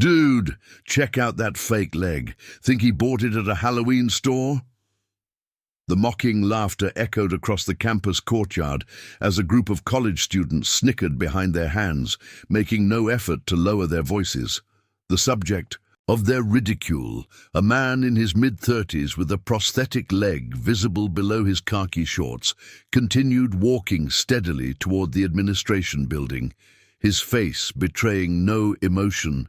"Dude, check out that fake leg. Think he bought it at a Halloween store?" The mocking laughter echoed across the campus courtyard as a group of college students snickered behind their hands, making no effort to lower their voices. The subject of their ridicule, a man in his mid-30s with a prosthetic leg visible below his khaki shorts, continued walking steadily toward the administration building, his face betraying no emotion,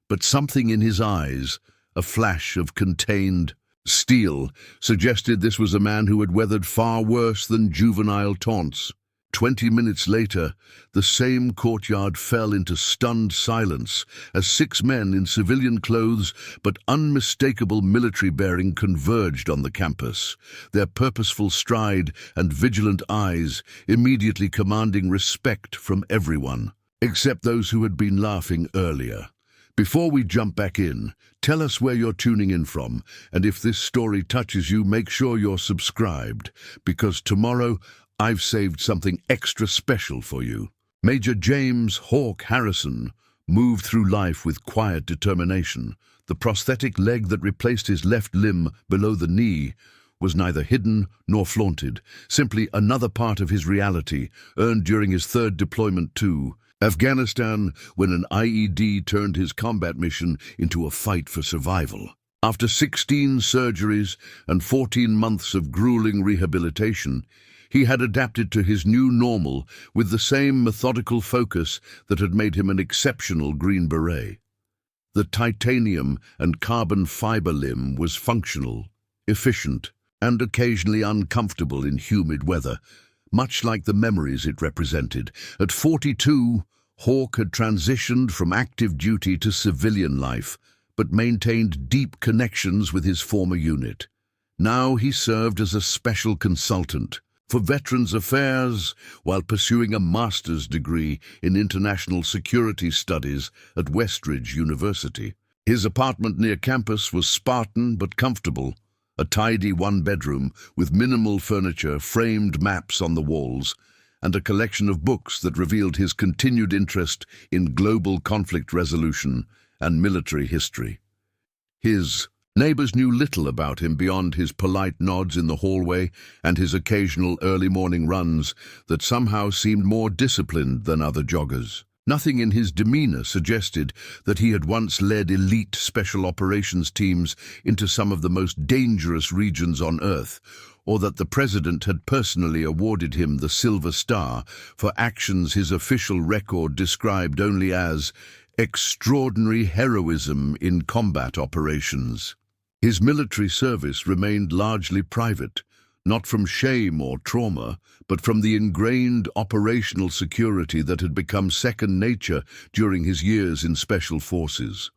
but something in his eyes, a flash of contained steel, suggested this was a man who had weathered far worse than juvenile taunts. 20 minutes later, the same courtyard fell into stunned silence as 6 men in civilian clothes but unmistakable military bearing converged on the campus, their purposeful stride and vigilant eyes immediately commanding respect from everyone, except those who had been laughing earlier. Before we jump back in, tell us where you're tuning in from, and if this story touches you, make sure you're subscribed, because tomorrow I've saved something extra special for you. Major James "Hawk" Harrison moved through life with quiet determination. The prosthetic leg that replaced his left limb below the knee was neither hidden nor flaunted, simply another part of his reality, earned during his 3rd deployment to Afghanistan, when an IED turned his combat mission into a fight for survival. After 16 surgeries and 14 months of grueling rehabilitation, he had adapted to his new normal with the same methodical focus that had made him an exceptional Green Beret. The titanium and carbon fiber limb was functional, efficient, and occasionally uncomfortable in humid weather, much like the memories it represented. At 42, Hawk had transitioned from active duty to civilian life, but maintained deep connections with his former unit. Now he served as a special consultant for Veterans Affairs while pursuing a master's degree in international security studies at Westridge University. His apartment near campus was Spartan but comfortable, a tidy 1-bedroom with minimal furniture, framed maps on the walls, and a collection of books that revealed his continued interest in global conflict resolution and military history. His neighbors knew little about him beyond his polite nods in the hallway and his occasional early morning runs that somehow seemed more disciplined than other joggers. Nothing in his demeanor suggested that he had once led elite special operations teams into some of the most dangerous regions on Earth, or that the president had personally awarded him the Silver Star for actions his official record described only as extraordinary heroism in combat operations. His military service remained largely private, not from shame or trauma, but from the ingrained operational security that had become second nature during his years in Special Forces.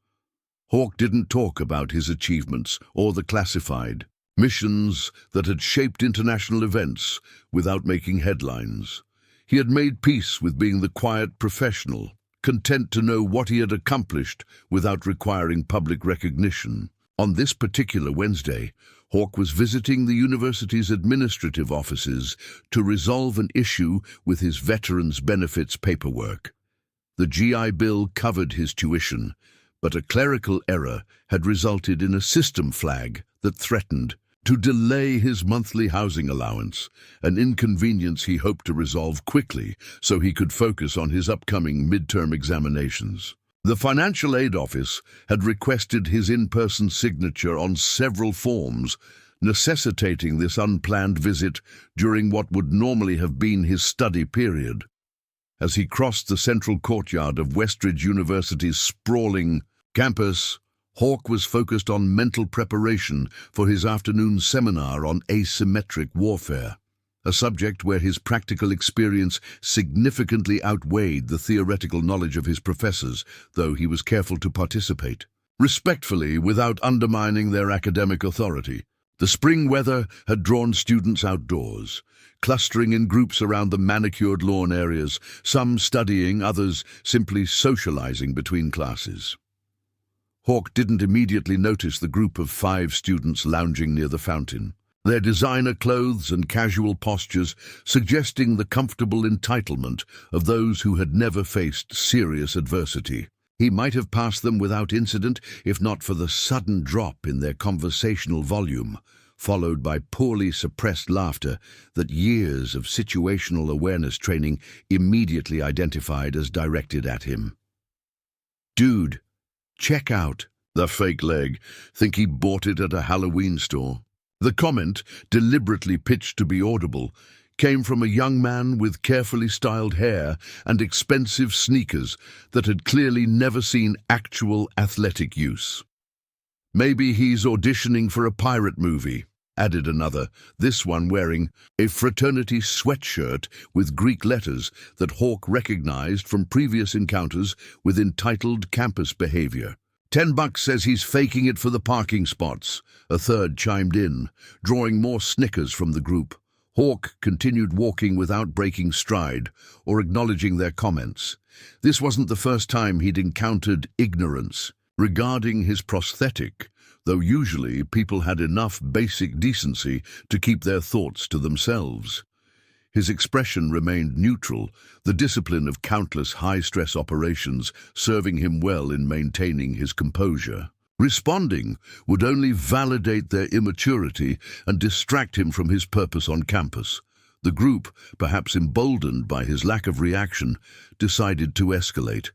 Hawk didn't talk about his achievements or the classified missions that had shaped international events without making headlines. He had made peace with being the quiet professional, content to know what he had accomplished without requiring public recognition. On this particular Wednesday, Hawk was visiting the university's administrative offices to resolve an issue with his veterans' benefits paperwork. The GI Bill covered his tuition, but a clerical error had resulted in a system flag that threatened to delay his monthly housing allowance, an inconvenience he hoped to resolve quickly so he could focus on his upcoming midterm examinations. The Financial Aid Office had requested his in-person signature on several forms, necessitating this unplanned visit during what would normally have been his study period. As he crossed the central courtyard of Westridge University's sprawling campus, Hawk was focused on mental preparation for his afternoon seminar on asymmetric warfare, a subject where his practical experience significantly outweighed the theoretical knowledge of his professors, though he was careful to participate respectfully without undermining their academic authority. The spring weather had drawn students outdoors, clustering in groups around the manicured lawn areas, some studying, others simply socializing between classes. Hawk didn't immediately notice the group of 5 students lounging near the fountain, their designer clothes and casual postures suggesting the comfortable entitlement of those who had never faced serious adversity. He might have passed them without incident if not for the sudden drop in their conversational volume, followed by poorly suppressed laughter that years of situational awareness training immediately identified as directed at him. "Dude, check out the fake leg. Think he bought it at a Halloween store." The comment, deliberately pitched to be audible, came from a young man with carefully styled hair and expensive sneakers that had clearly never seen actual athletic use. "Maybe he's auditioning for a pirate movie," added another, this one wearing a fraternity sweatshirt with Greek letters that Hawk recognized from previous encounters with entitled campus behavior. $10 says he's faking it for the parking spots," a third chimed in, drawing more snickers from the group. Hawk continued walking without breaking stride or acknowledging their comments. This wasn't the first time he'd encountered ignorance regarding his prosthetic, though usually people had enough basic decency to keep their thoughts to themselves. His expression remained neutral, the discipline of countless high-stress operations serving him well in maintaining his composure. Responding would only validate their immaturity and distract him from his purpose on campus. The group, perhaps emboldened by his lack of reaction, decided to escalate.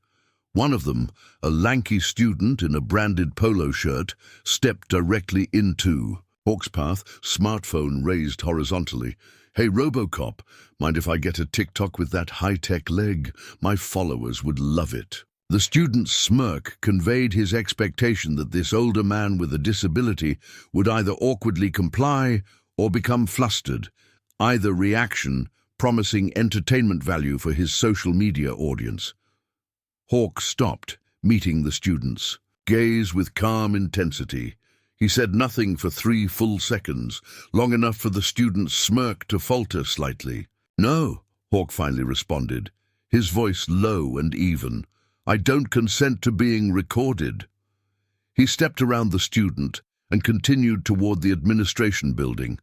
One of them, a lanky student in a branded polo shirt, stepped directly into Hawk's path, smartphone raised horizontally. "Hey, Robocop, mind if I get a TikTok with that high-tech leg? My followers would love it." The student's smirk conveyed his expectation that this older man with a disability would either awkwardly comply or become flustered, either reaction promising entertainment value for his social media audience. Hawk stopped, meeting the student's gaze with calm intensity. He said nothing for 3 full seconds, long enough for the student's smirk to falter slightly. "No," Hawk finally responded, his voice low and even. "I don't consent to being recorded." He stepped around the student and continued toward the administration building.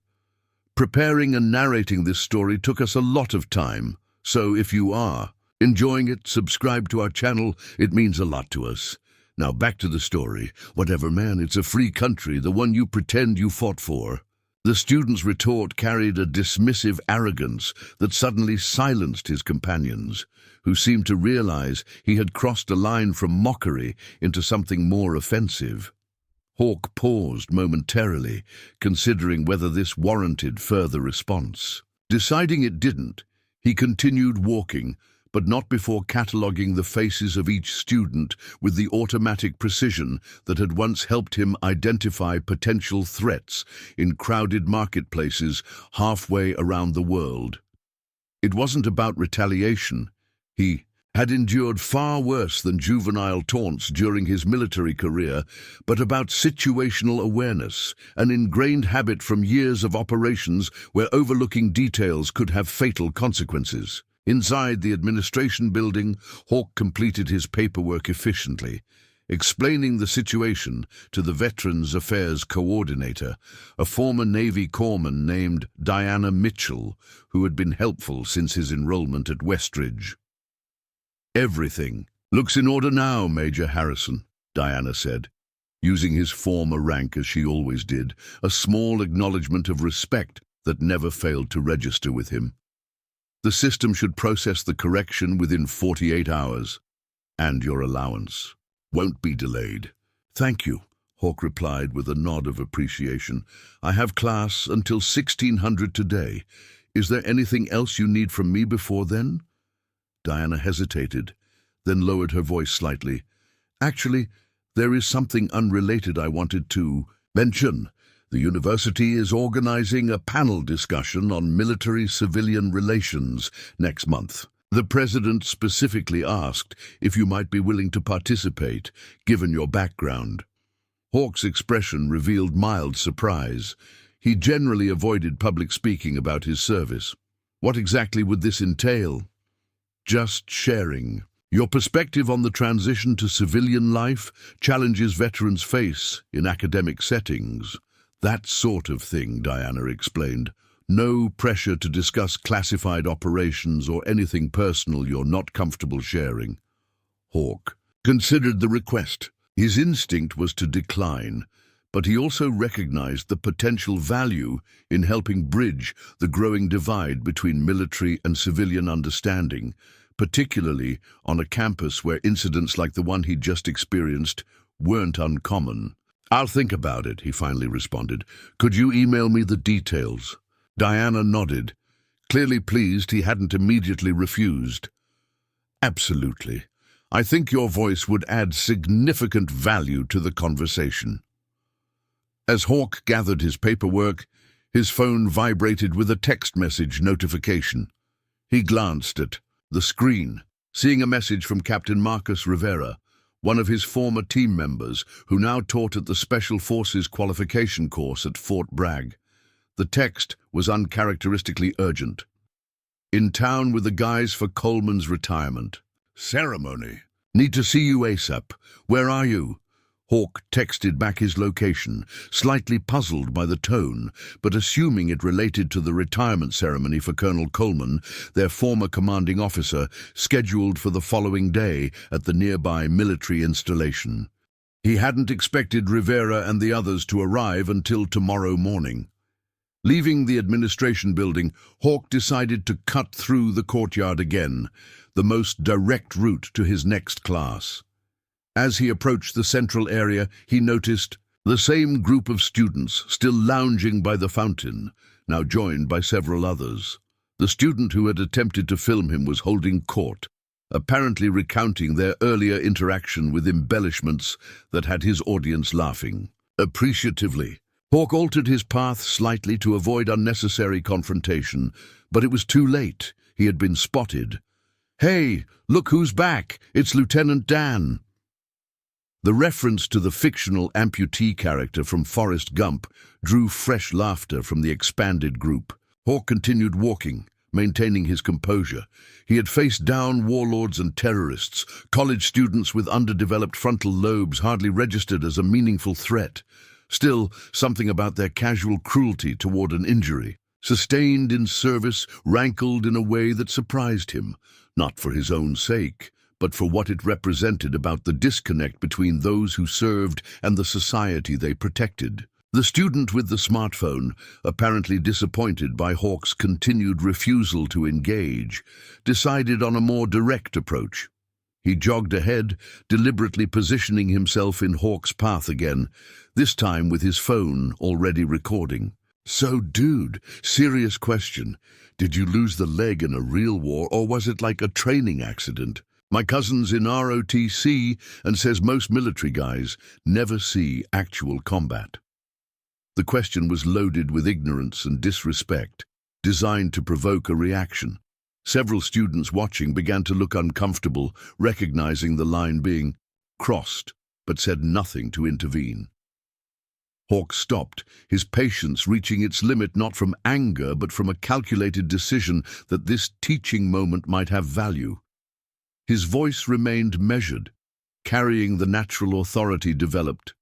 "Preparing and narrating this story took us a lot of time, so if you are enjoying it, subscribe to our channel. It means a lot to us. Now back to the story. Whatever, man, it's a free country, the one you pretend you fought for." The student's retort carried a dismissive arrogance that suddenly silenced his companions, who seemed to realize he had crossed a line from mockery into something more offensive. Hawk paused momentarily, considering whether this warranted further response. Deciding it didn't, he continued walking, but not before cataloging the faces of each student with the automatic precision that had once helped him identify potential threats in crowded marketplaces halfway around the world. It wasn't about retaliation. He had endured far worse than juvenile taunts during his military career, but about situational awareness, an ingrained habit from years of operations where overlooking details could have fatal consequences. Inside the administration building, Hawk completed his paperwork efficiently, explaining the situation to the Veterans Affairs Coordinator, a former Navy corpsman named Diana Mitchell, who had been helpful since his enrollment at Westridge. "Everything looks in order now, Major Harrison," Diana said, using his former rank as she always did, a small acknowledgement of respect that never failed to register with him. "The system should process the correction within 48 hours, and your allowance won't be delayed." "Thank you," Hawk replied with a nod of appreciation. "I have class until 1600 today. Is there anything else you need from me before then?" Diana hesitated, then lowered her voice slightly. "Actually, there is something unrelated I wanted to mention. The university is organizing a panel discussion on military-civilian relations next month. The president specifically asked if you might be willing to participate, given your background." Hawk's expression revealed mild surprise. He generally avoided public speaking about his service. "What exactly would this entail?" "Just sharing your perspective on the transition to civilian life, challenges veterans face in academic settings. That sort of thing," Diana explained. "No pressure to discuss classified operations or anything personal you're not comfortable sharing." Hawk considered the request. His instinct was to decline, but he also recognized the potential value in helping bridge the growing divide between military and civilian understanding, particularly on a campus where incidents like the one he'd just experienced weren't uncommon. "I'll think about it," he finally responded. "Could you email me the details?" Diana nodded, clearly pleased he hadn't immediately refused. "Absolutely. I think your voice would add significant value to the conversation." As Hawk gathered his paperwork, his phone vibrated with a text message notification. He glanced at the screen, seeing a message from Captain Marcus Rivera, one of his former team members who now taught at the Special Forces qualification course at Fort Bragg. The text was uncharacteristically urgent. "In town with the guys for Coleman's retirement. Ceremony. Need to see you ASAP. Where are you?" Hawk texted back his location, slightly puzzled by the tone, but assuming it related to the retirement ceremony for Colonel Coleman, their former commanding officer, scheduled for the following day at the nearby military installation. He hadn't expected Rivera and the others to arrive until tomorrow morning. Leaving the administration building, Hawk decided to cut through the courtyard again, the most direct route to his next class. As he approached the central area, he noticed the same group of students still lounging by the fountain, now joined by several others. The student who had attempted to film him was holding court, apparently recounting their earlier interaction with embellishments that had his audience laughing appreciatively. Hawk altered his path slightly to avoid unnecessary confrontation, but it was too late. He had been spotted. "Hey, look who's back! It's Lieutenant Dan!" The reference to the fictional amputee character from Forrest Gump drew fresh laughter from the expanded group. Hawk continued walking, maintaining his composure. He had faced down warlords and terrorists. College students with underdeveloped frontal lobes hardly registered as a meaningful threat. Still, something about their casual cruelty toward an injury, sustained in service, rankled in a way that surprised him, not for his own sake, but for what it represented about the disconnect between those who served and the society they protected. The student with the smartphone, apparently disappointed by Hawk's continued refusal to engage, decided on a more direct approach. He jogged ahead, deliberately positioning himself in Hawk's path again, this time with his phone already recording. "So, dude, serious question. Did you lose the leg in a real war, or was it like a training accident? My cousin's in ROTC and says most military guys never see actual combat." The question was loaded with ignorance and disrespect, designed to provoke a reaction. Several students watching began to look uncomfortable, recognizing the line being crossed, but said nothing to intervene. Hawk stopped, his patience reaching its limit not from anger but from a calculated decision that this teaching moment might have value. His voice remained measured, carrying the natural authority developed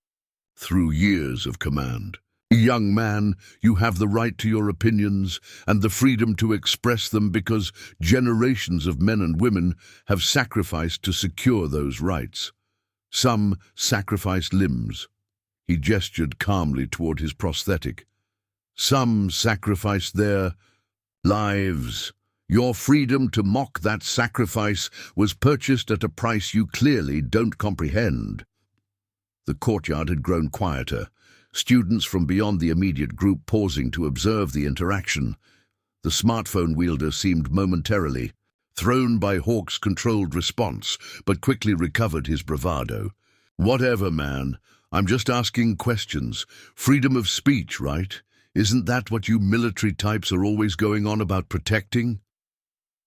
through years of command. "Young man, you have the right to your opinions and the freedom to express them because generations of men and women have sacrificed to secure those rights. Some sacrificed limbs." He gestured calmly toward his prosthetic. "Some sacrificed their lives. Your freedom to mock that sacrifice was purchased at a price you clearly don't comprehend." The courtyard had grown quieter, students from beyond the immediate group pausing to observe the interaction. The smartphone wielder seemed momentarily thrown by Hawk's controlled response, but quickly recovered his bravado. "Whatever, man. I'm just asking questions. Freedom of speech, right? Isn't that what you military types are always going on about protecting?"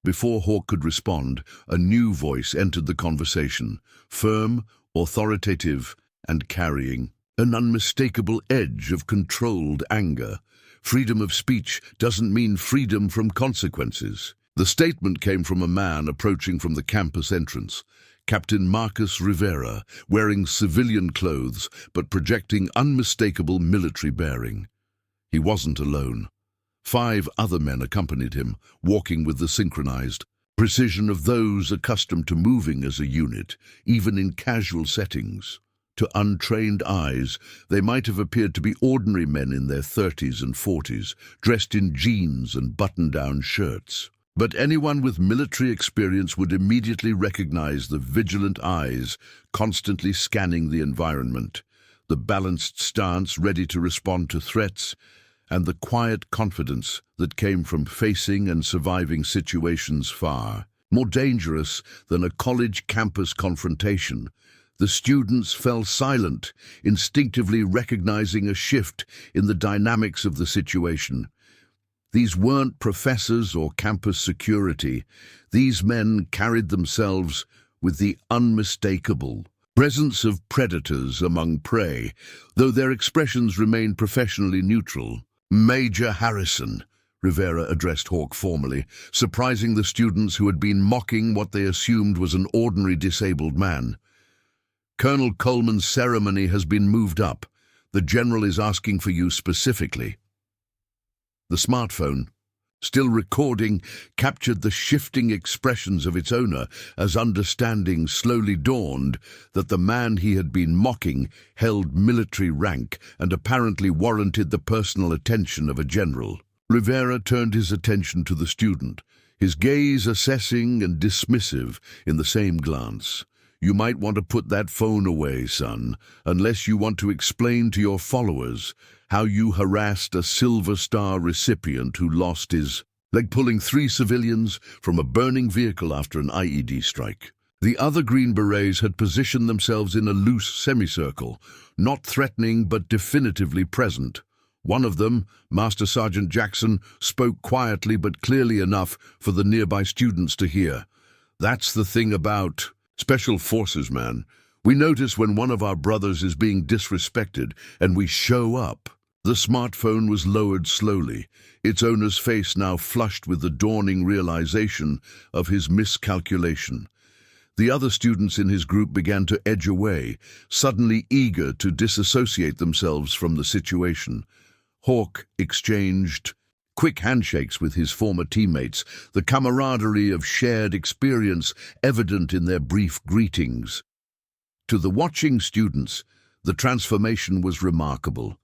Before Hawk could respond, a new voice entered the conversation, firm, authoritative, and carrying an unmistakable edge of controlled anger. "Freedom of speech doesn't mean freedom from consequences." The statement came from a man approaching from the campus entrance, Captain Marcus Rivera, wearing civilian clothes but projecting unmistakable military bearing. He wasn't alone. 5 other men accompanied him, walking with the synchronized precision of those accustomed to moving as a unit, even in casual settings. To untrained eyes, they might have appeared to be ordinary men in their 30s and 40s, dressed in jeans and button-down shirts. But anyone with military experience would immediately recognize the vigilant eyes constantly scanning the environment, the balanced stance ready to respond to threats, and the quiet confidence that came from facing and surviving situations far more dangerous than a college campus confrontation. The students fell silent, instinctively recognizing a shift in the dynamics of the situation. These weren't professors or campus security. These men carried themselves with the unmistakable presence of predators among prey, though their expressions remained professionally neutral. "Major Harrison," Rivera addressed Hawk formally, surprising the students who had been mocking what they assumed was an ordinary disabled man. "Colonel Coleman's ceremony has been moved up. The general is asking for you specifically." The smartphone, still recording, captured the shifting expressions of its owner as understanding slowly dawned that the man he had been mocking held military rank and apparently warranted the personal attention of a general. Rivera turned his attention to the student, his gaze assessing and dismissive in the same glance. "You might want to put that phone away, son, unless you want to explain to your followers how you harassed a Silver Star recipient who lost his leg pulling 3 civilians from a burning vehicle after an IED strike." The other Green Berets had positioned themselves in a loose semicircle, not threatening but definitively present. One of them, Master Sergeant Jackson, spoke quietly but clearly enough for the nearby students to hear. "That's the thing about Special Forces, man. We notice when one of our brothers is being disrespected, and we show up." The smartphone was lowered slowly, its owner's face now flushed with the dawning realization of his miscalculation. The other students in his group began to edge away, suddenly eager to disassociate themselves from the situation. Hawk exchanged quick handshakes with his former teammates, the camaraderie of shared experience evident in their brief greetings. To the watching students, the transformation was remarkable.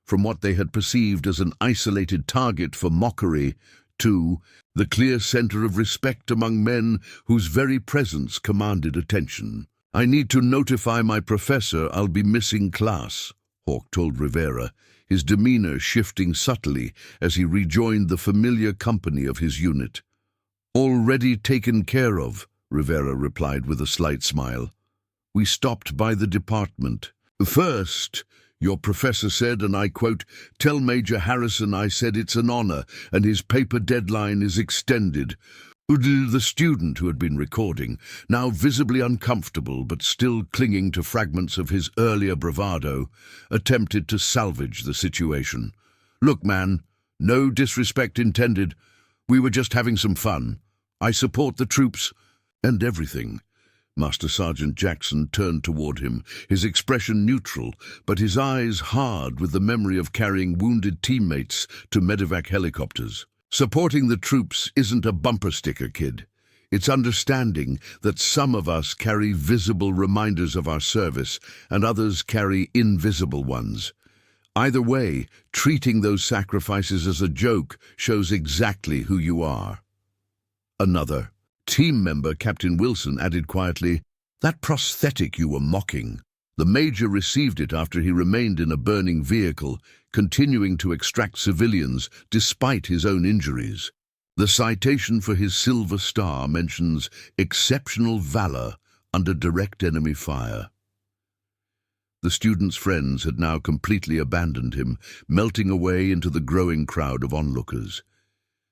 From what they had perceived as an isolated target for mockery to the clear center of respect among men whose very presence commanded attention. "I need to notify my professor I'll be missing class," Hawk told Rivera, his demeanor shifting subtly as he rejoined the familiar company of his unit. "Already taken care of," Rivera replied with a slight smile. "We stopped by the department. First, your professor said, and I quote, 'Tell Major Harrison I said it's an honor and his paper deadline is extended.'" The student who had been recording, now visibly uncomfortable but still clinging to fragments of his earlier bravado, attempted to salvage the situation. "Look, man, no disrespect intended. We were just having some fun. I support the troops and everything." Master Sergeant Jackson turned toward him, his expression neutral, but his eyes hard with the memory of carrying wounded teammates to medevac helicopters. "Supporting the troops isn't a bumper sticker, kid. It's understanding that some of us carry visible reminders of our service and others carry invisible ones. Either way, treating those sacrifices as a joke shows exactly who you are." Another team member, Captain Wilson, added quietly, "That prosthetic you were mocking." The major received it after he remained in a burning vehicle, continuing to extract civilians despite his own injuries. The citation for his Silver Star mentions exceptional valor under direct enemy fire. The student's friends had now completely abandoned him, melting away into the growing crowd of onlookers.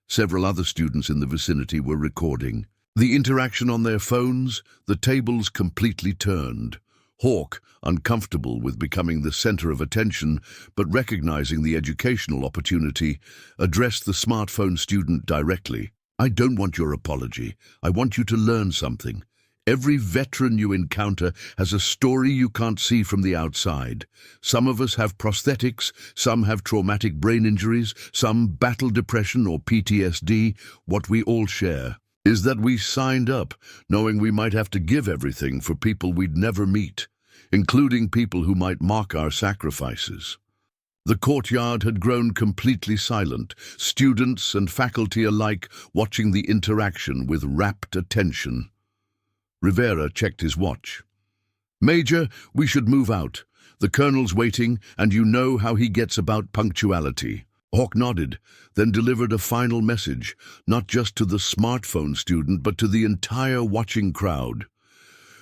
Several other students in the vicinity were recording. The interaction on their phones, the tables completely turned. Hawk, uncomfortable with becoming the center of attention, but recognizing the educational opportunity, addressed the smartphone student directly. "I don't want your apology. I want you to learn something. Every veteran you encounter has a story you can't see from the outside. Some of us have prosthetics, some have traumatic brain injuries, some battle depression or PTSD. What we all share is that we signed up, knowing we might have to give everything for people we'd never meet, including people who might mock our sacrifices. The courtyard had grown completely silent, students and faculty alike watching the interaction with rapt attention. Rivera checked his watch. "Major, we should move out. The colonel's waiting, and you know how he gets about punctuality." Hawk nodded, then delivered a final message, not just to the smartphone student, but to the entire watching crowd.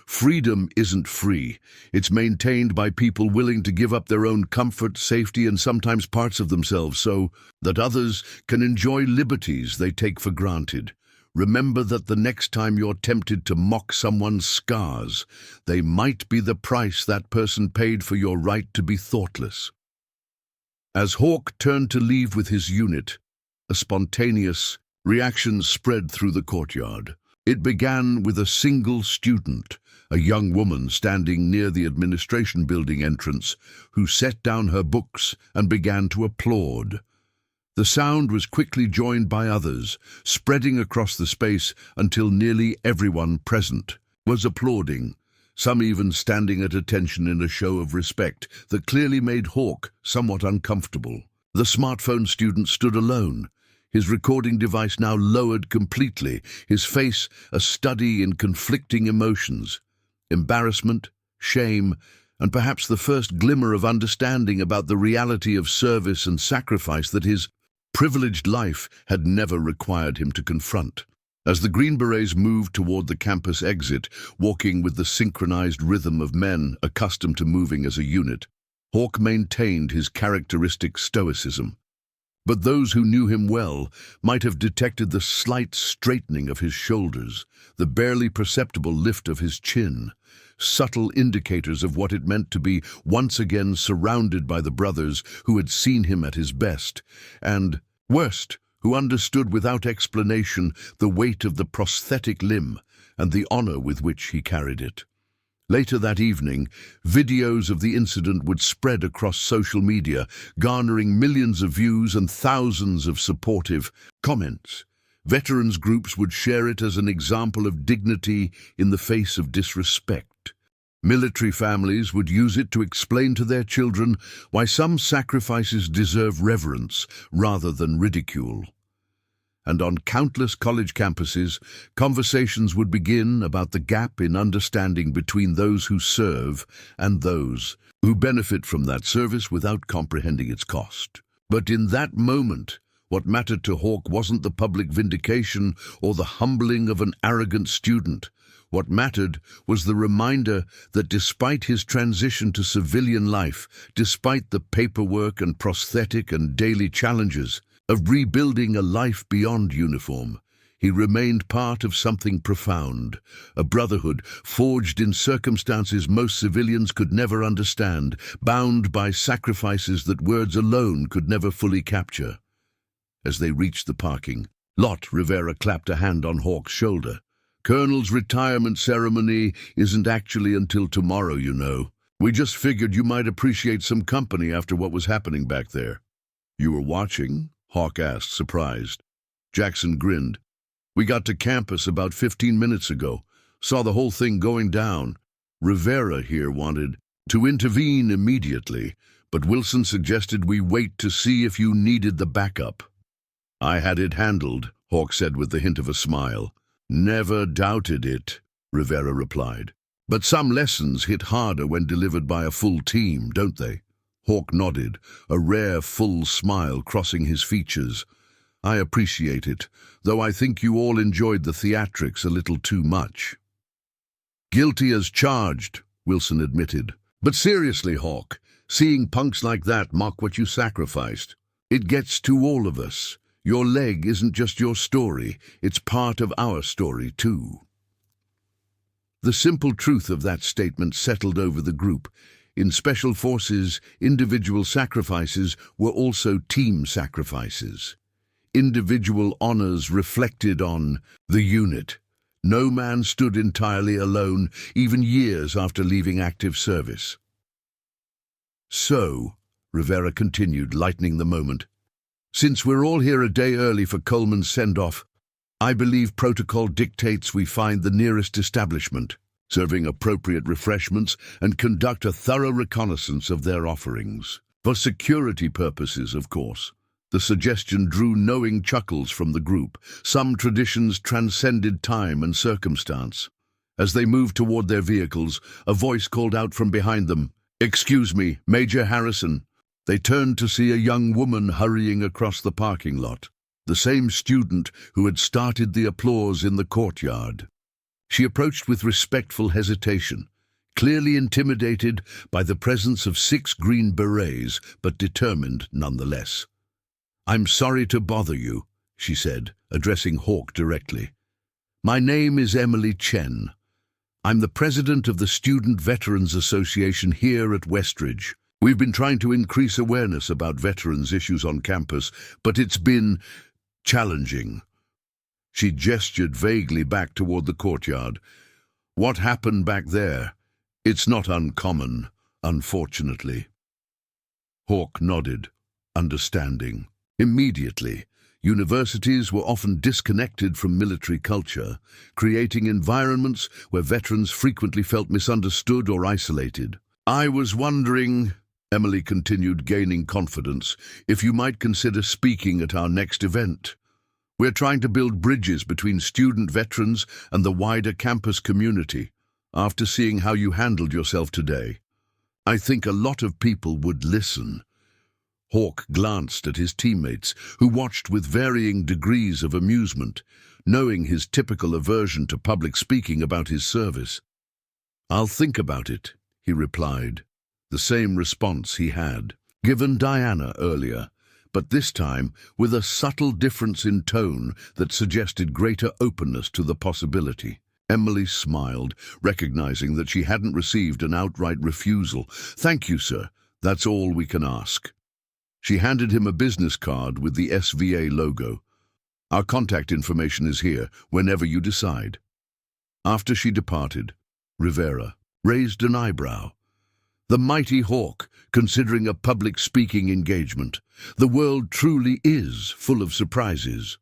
Freedom isn't free. It's maintained by people willing to give up their own comfort, safety, and sometimes parts of themselves so that others can enjoy liberties they take for granted. Remember that the next time you're tempted to mock someone's scars, they might be the price that person paid for your right to be thoughtless. As Hawk turned to leave with his unit, a spontaneous reaction spread through the courtyard. It began with a single student, a young woman standing near the administration building entrance, who set down her books and began to applaud. The sound was quickly joined by others, spreading across the space until nearly everyone present was applauding, some even standing at attention in a show of respect that clearly made Hawk somewhat uncomfortable. The smartphone student stood alone, his recording device now lowered completely, his face a study in conflicting emotions, embarrassment, shame, and perhaps the first glimmer of understanding about the reality of service and sacrifice that his privileged life had never required him to confront. As the Green Berets moved toward the campus exit, walking with the synchronized rhythm of men accustomed to moving as a unit, Hawk maintained his characteristic stoicism. But those who knew him well might have detected the slight straightening of his shoulders, the barely perceptible lift of his chin, subtle indicators of what it meant to be once again surrounded by the brothers who had seen him at his best, and, worst, who understood without explanation the weight of the prosthetic limb and the honor with which he carried it. Later that evening, videos of the incident would spread across social media, garnering millions of views and thousands of supportive comments. Veterans groups would share it as an example of dignity in the face of disrespect. Military families would use it to explain to their children why some sacrifices deserve reverence rather than ridicule. And on countless college campuses, conversations would begin about the gap in understanding between those who serve and those who benefit from that service without comprehending its cost. But in that moment, what mattered to Hawk wasn't the public vindication or the humbling of an arrogant student. What mattered was the reminder that despite his transition to civilian life, despite the paperwork and prosthetic and daily challenges of rebuilding a life beyond uniform, he remained part of something profound, a brotherhood forged in circumstances most civilians could never understand, bound by sacrifices that words alone could never fully capture. As they reached the parking lot, Rivera clapped a hand on Hawk's shoulder. "Colonel's retirement ceremony isn't actually until tomorrow, you know. We just figured you might appreciate some company after what was happening back there." "You were watching?" Hawk asked, surprised. Jackson grinned. "We got to campus about 15 minutes ago. Saw the whole thing going down. Rivera here wanted to intervene immediately, but Wilson suggested we wait to see if you needed the backup." "I had it handled," Hawk said with the hint of a smile. "Never doubted it," Rivera replied. "But some lessons hit harder when delivered by a full team, don't they?" Hawk nodded, a rare full smile crossing his features. "I appreciate it, though I think you all enjoyed the theatrics a little too much." "Guilty as charged," Wilson admitted. "But seriously, Hawk, seeing punks like that mock what you sacrificed, it gets to all of us. Your leg isn't just your story, it's part of our story too." The simple truth of that statement settled over the group. In special forces, individual sacrifices were also team sacrifices. Individual honors reflected on the unit. No man stood entirely alone, even years after leaving active service. "So," Rivera continued, lightening the moment, "since we're all here a day early for Coleman's send-off, I believe protocol dictates we find the nearest establishment, serving appropriate refreshments, and conduct a thorough reconnaissance of their offerings. For security purposes, of course. The suggestion drew knowing chuckles from the group. Some traditions transcended time and circumstance. As they moved toward their vehicles, a voice called out from behind them, "Excuse me, Major Harrison." They turned to see a young woman hurrying across the parking lot, the same student who had started the applause in the courtyard. She approached with respectful hesitation, clearly intimidated by the presence of 6 green berets, but determined nonetheless. "I'm sorry to bother you," she said, addressing Hawk directly. "My name is Emily Chen. I'm the president of the Student Veterans Association here at Westridge. We've been trying to increase awareness about veterans' issues on campus, but it's been challenging." She gestured vaguely back toward the courtyard. "What happened back there? It's not uncommon, unfortunately." Hawk nodded, understanding. Immediately, universities were often disconnected from military culture, creating environments where veterans frequently felt misunderstood or isolated. "I was wondering," Emily continued, gaining confidence, "if you might consider speaking at our next event. We're trying to build bridges between student veterans and the wider campus community. After seeing how you handled yourself today, I think a lot of people would listen." Hawk glanced at his teammates, who watched with varying degrees of amusement, knowing his typical aversion to public speaking about his service. "I'll think about it," he replied, the same response he had given Diana earlier, but this time with a subtle difference in tone that suggested greater openness to the possibility. Emily smiled, recognizing that she hadn't received an outright refusal. "Thank you, sir. That's all we can ask." She handed him a business card with the SVA logo. "Our contact information is here, whenever you decide." After she departed, Rivera raised an eyebrow. The mighty Hawk, considering a public speaking engagement. The world truly is full of surprises.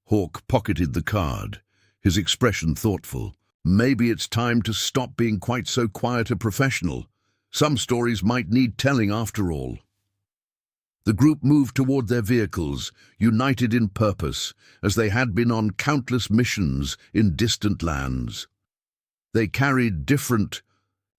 Hawk pocketed the card, his expression thoughtful. Maybe it's time to stop being quite so quiet a professional. Some stories might need telling after all. The group moved toward their vehicles, united in purpose, as they had been on countless missions in distant lands. They carried different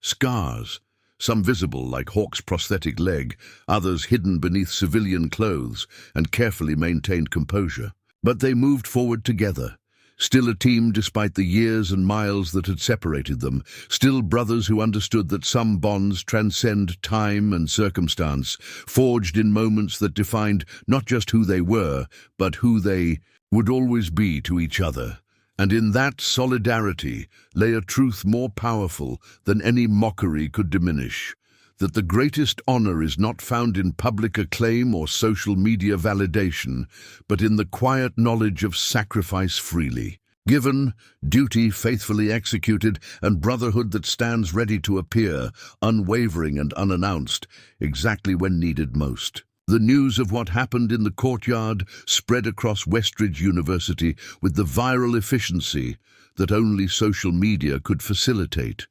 scars, some visible like Hawk's prosthetic leg, others hidden beneath civilian clothes, and carefully maintained composure. But they moved forward together, still a team despite the years and miles that had separated them, still brothers who understood that some bonds transcend time and circumstance, forged in moments that defined not just who they were, but who they would always be to each other. And in that solidarity lay a truth more powerful than any mockery could diminish, that the greatest honor is not found in public acclaim or social media validation, but in the quiet knowledge of sacrifice freely given, duty faithfully executed, and brotherhood that stands ready to appear, unwavering and unannounced, exactly when needed most. The news of what happened in the courtyard spread across Westridge University with the viral efficiency that only social media could facilitate.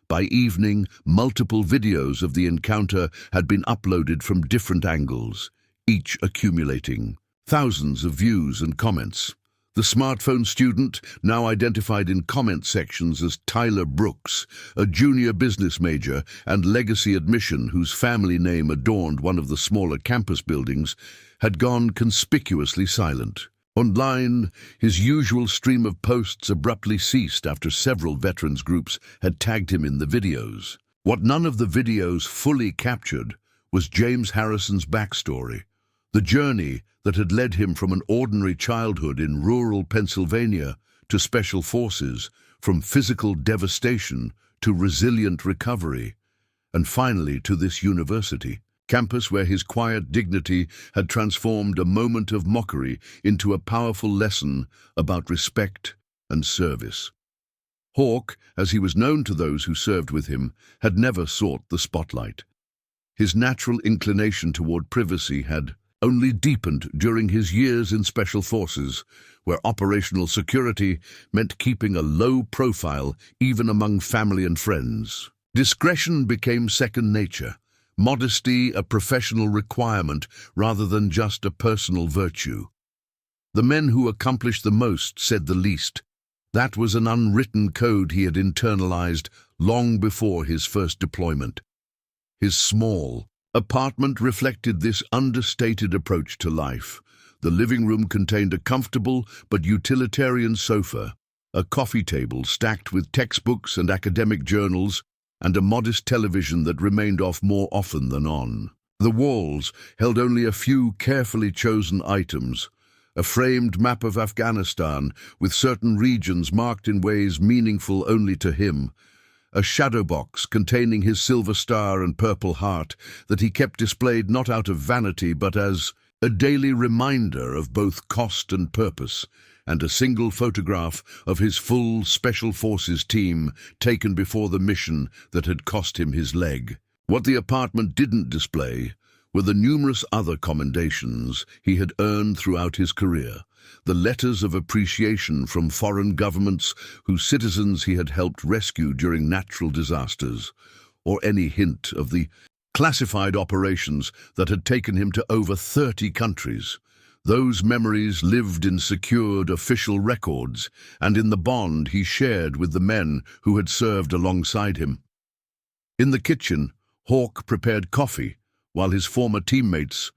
By evening, multiple videos of the encounter had been uploaded from different angles, each accumulating thousands of views and comments. The smartphone student, now identified in comment sections as Tyler Brooks, a junior business major and legacy admission whose family name adorned one of the smaller campus buildings, had gone conspicuously silent. Online, his usual stream of posts abruptly ceased after several veterans groups had tagged him in the videos. What none of the videos fully captured was James Harrison's backstory, the journey that had led him from an ordinary childhood in rural Pennsylvania to special forces, from physical devastation to resilient recovery, and finally to this university campus where his quiet dignity had transformed a moment of mockery into a powerful lesson about respect and service. Hawk, as he was known to those who served with him, had never sought the spotlight. His natural inclination toward privacy had only deepened during his years in Special Forces, where operational security meant keeping a low profile even among family and friends. Discretion became second nature, modesty a professional requirement rather than just a personal virtue. The men who accomplished the most said the least. That was an unwritten code he had internalized long before his first deployment. His small apartment reflected this understated approach to life. The living room contained a comfortable but utilitarian sofa, a coffee table stacked with textbooks and academic journals, and a modest television that remained off more often than on. The walls held only a few carefully chosen items: a framed map of Afghanistan with certain regions marked in ways meaningful only to him, a shadow box containing his silver star and purple heart that he kept displayed not out of vanity but as a daily reminder of both cost and purpose, and a single photograph of his full Special Forces team taken before the mission that had cost him his leg. What the apartment didn't display were the numerous other commendations he had earned throughout his career, the letters of appreciation from foreign governments whose citizens he had helped rescue during natural disasters, or any hint of the classified operations that had taken him to over 30 countries. Those memories lived in secured official records and in the bond he shared with the men who had served alongside him. In the kitchen, Hawk prepared coffee, while his former teammates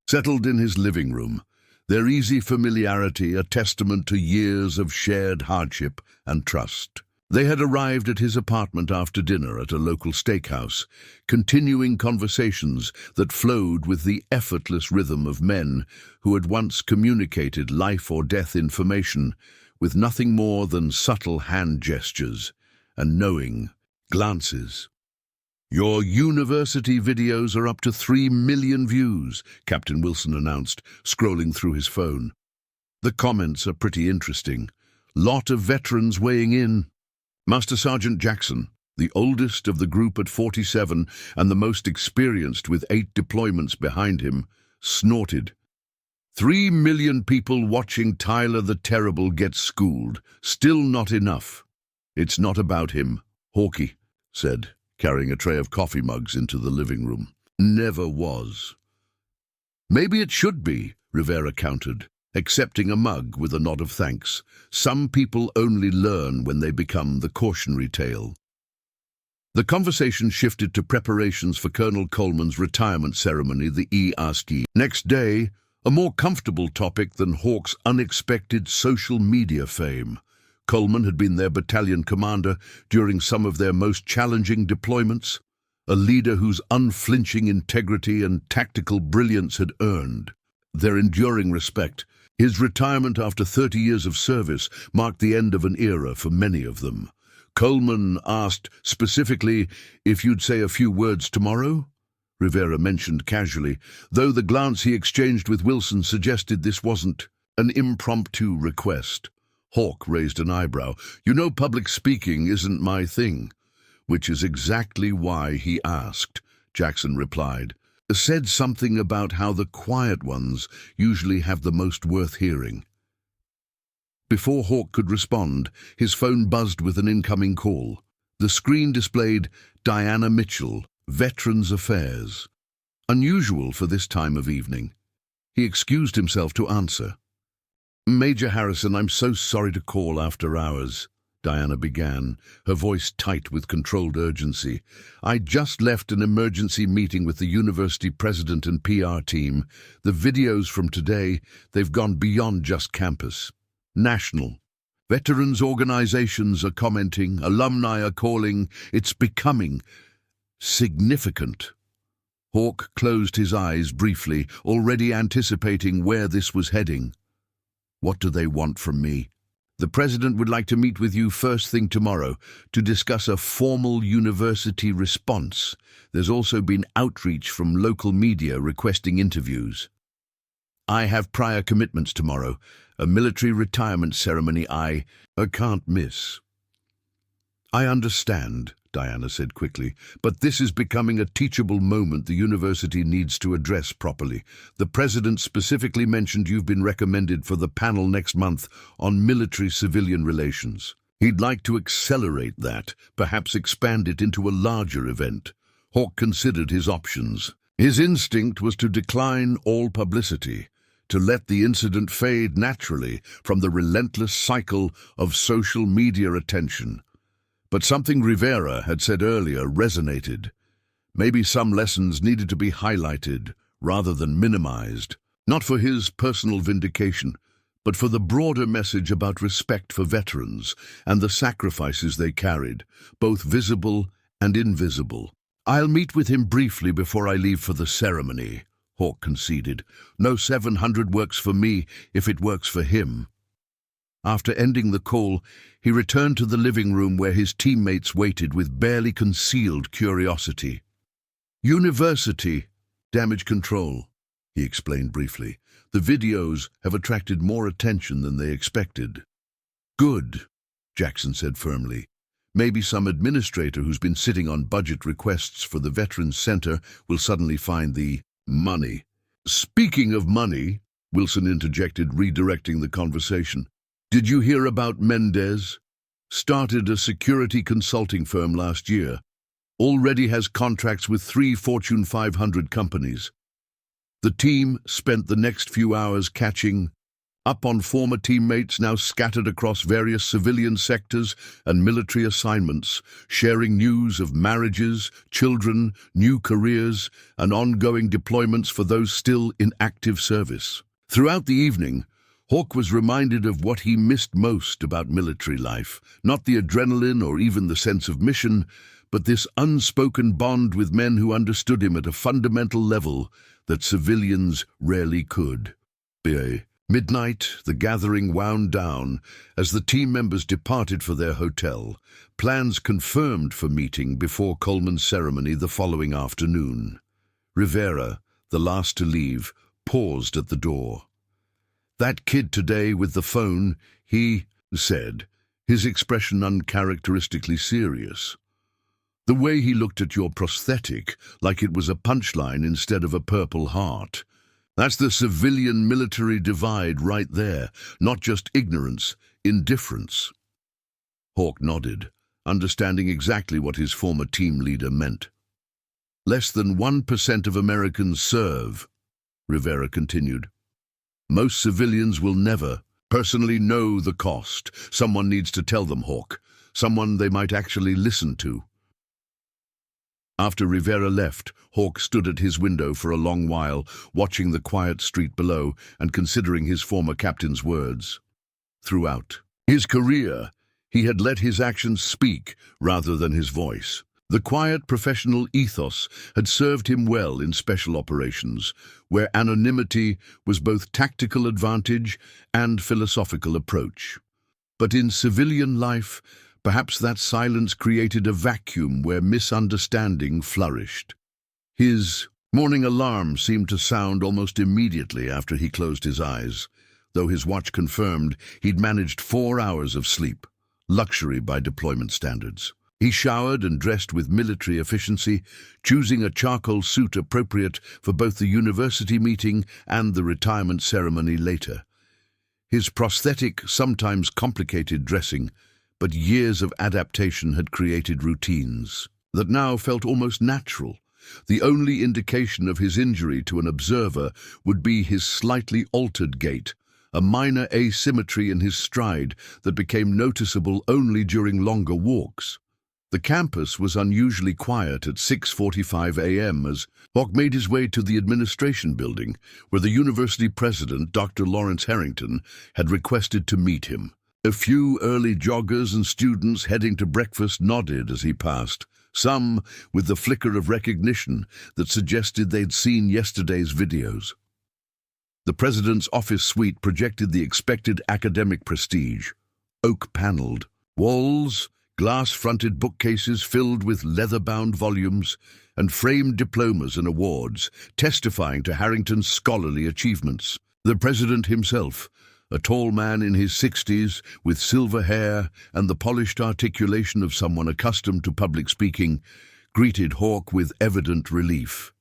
settled in his living room, their easy familiarity a testament to years of shared hardship and trust. They had arrived at his apartment after dinner at a local steakhouse, continuing conversations that flowed with the effortless rhythm of men who had once communicated life or death information with nothing more than subtle hand gestures and knowing glances. "Your university videos are up to 3 million views," Captain Wilson announced, scrolling through his phone. "The comments are pretty interesting. Lot of veterans weighing in." Master Sergeant Jackson, the oldest of the group at 47 and the most experienced with 8 deployments behind him, snorted. 3 million people watching Tyler the Terrible get schooled. Still not enough." "It's not about him," Hawkeye said, carrying a tray of coffee mugs into the living room. "Never was." "Maybe it should be," Rivera countered, accepting a mug with a nod of thanks. "Some people only learn when they become the cautionary tale." The conversation shifted to preparations for Colonel Coleman's retirement ceremony, the ERSC. Next day, a more comfortable topic than Hawk's unexpected social media fame. Coleman had been their battalion commander during some of their most challenging deployments, a leader whose unflinching integrity and tactical brilliance had earned their enduring respect. His retirement after 30 years of service marked the end of an era for many of them. Coleman asked specifically if you'd say a few words tomorrow. Rivera mentioned casually, though the glance he exchanged with Wilson suggested this wasn't an impromptu request. Hawk raised an eyebrow. "You know, public speaking isn't my thing." "Which is exactly why he asked," Jackson replied. "Said something about how the quiet ones usually have the most worth hearing." Before Hawk could respond, his phone buzzed with an incoming call. The screen displayed Diana Mitchell, Veterans Affairs. Unusual for this time of evening. He excused himself to answer. "Major Harrison, I'm so sorry to call after hours," Diana began, her voice tight with controlled urgency. "I just left an emergency meeting with the university president and PR team. The videos from today, they've gone beyond just campus. National. Veterans organizations are commenting, alumni are calling. It's becoming significant." Hawk closed his eyes briefly, already anticipating where this was heading. "What do they want from me?" "The president would like to meet with you first thing tomorrow to discuss a formal university response. There's also been outreach from local media requesting interviews." "I have prior commitments tomorrow, a military retirement ceremony I can't miss." "I understand," Diana said quickly, "but this is becoming a teachable moment the university needs to address properly. The president specifically mentioned you've been recommended for the panel next month on military-civilian relations. He'd like to accelerate that, perhaps expand it into a larger event." Hawke considered his options. His instinct was to decline all publicity, to let the incident fade naturally from the relentless cycle of social media attention. But something Rivera had said earlier resonated. Maybe some lessons needed to be highlighted rather than minimized, not for his personal vindication, but for the broader message about respect for veterans and the sacrifices they carried, both visible and invisible. "I'll meet with him briefly before I leave for the ceremony," Hawke conceded. "No 700 works for me if it works for him." After ending the call, he returned to the living room where his teammates waited with barely concealed curiosity. "University, damage control," he explained briefly. "The videos have attracted more attention than they expected." "Good," Jackson said firmly. "Maybe some administrator who's been sitting on budget requests for the Veterans Center will suddenly find the money." "Speaking of money," Wilson interjected, redirecting the conversation, "did you hear about Mendez? Started a security consulting firm last year. Already has contracts with 3 Fortune 500 companies. The team spent the next few hours catching up on former teammates now scattered across various civilian sectors and military assignments, sharing news of marriages, children, new careers, and ongoing deployments for those still in active service." Throughout the evening, Hawke was reminded of what he missed most about military life, not the adrenaline or even the sense of mission, but this unspoken bond with men who understood him at a fundamental level that civilians rarely could. By midnight, the gathering wound down as the team members departed for their hotel, plans confirmed for meeting before Coleman's ceremony the following afternoon. Rivera, the last to leave, paused at the door. "That kid today with the phone," he said, his expression uncharacteristically serious. "The way he looked at your prosthetic, like it was a punchline instead of a Purple Heart. That's the civilian-military divide right there, not just ignorance, indifference." Hawke nodded, understanding exactly what his former team leader meant. "Less than 1% of Americans serve," Rivera continued. "Most civilians will never personally know the cost. Someone needs to tell them, Hawke. Someone they might actually listen to." After Rivera left, Hawke stood at his window for a long while, watching the quiet street below and considering his former captain's words. Throughout his career, he had let his actions speak rather than his voice. The quiet professional ethos had served him well in special operations, where anonymity was both tactical advantage and philosophical approach. But in civilian life, perhaps that silence created a vacuum where misunderstanding flourished. His morning alarm seemed to sound almost immediately after he closed his eyes, though his watch confirmed he'd managed 4 hours of sleep, luxury by deployment standards. He showered and dressed with military efficiency, choosing a charcoal suit appropriate for both the university meeting and the retirement ceremony later. His prosthetic sometimes complicated dressing, but years of adaptation had created routines that now felt almost natural. The only indication of his injury to an observer would be his slightly altered gait, a minor asymmetry in his stride that became noticeable only during longer walks. The campus was unusually quiet at 6:45 a.m. as Hawke made his way to the administration building, where the university president, Dr. Lawrence Harrington, had requested to meet him. A few early joggers and students heading to breakfast nodded as he passed, some with the flicker of recognition that suggested they'd seen yesterday's videos. The president's office suite projected the expected academic prestige. Oak-paneled walls, glass-fronted bookcases filled with leather-bound volumes, and framed diplomas and awards, testifying to Harrington's scholarly achievements. The president himself, A tall man in his 60s, with silver hair and the polished articulation of someone accustomed to public speaking, greeted Hawke with evident relief.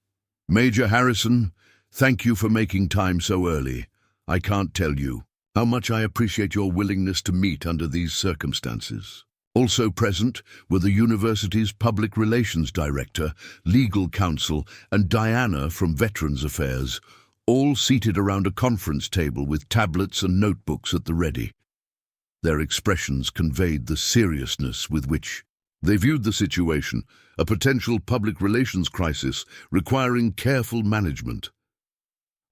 "Major Harrison, thank you for making time so early. I can't tell you how much I appreciate your willingness to meet under these circumstances." Also present were the university's public relations director, legal counsel, and Diana from Veterans Affairs, all seated around a conference table with tablets and notebooks at the ready. Their expressions conveyed the seriousness with which they viewed the situation, a potential public relations crisis requiring careful management.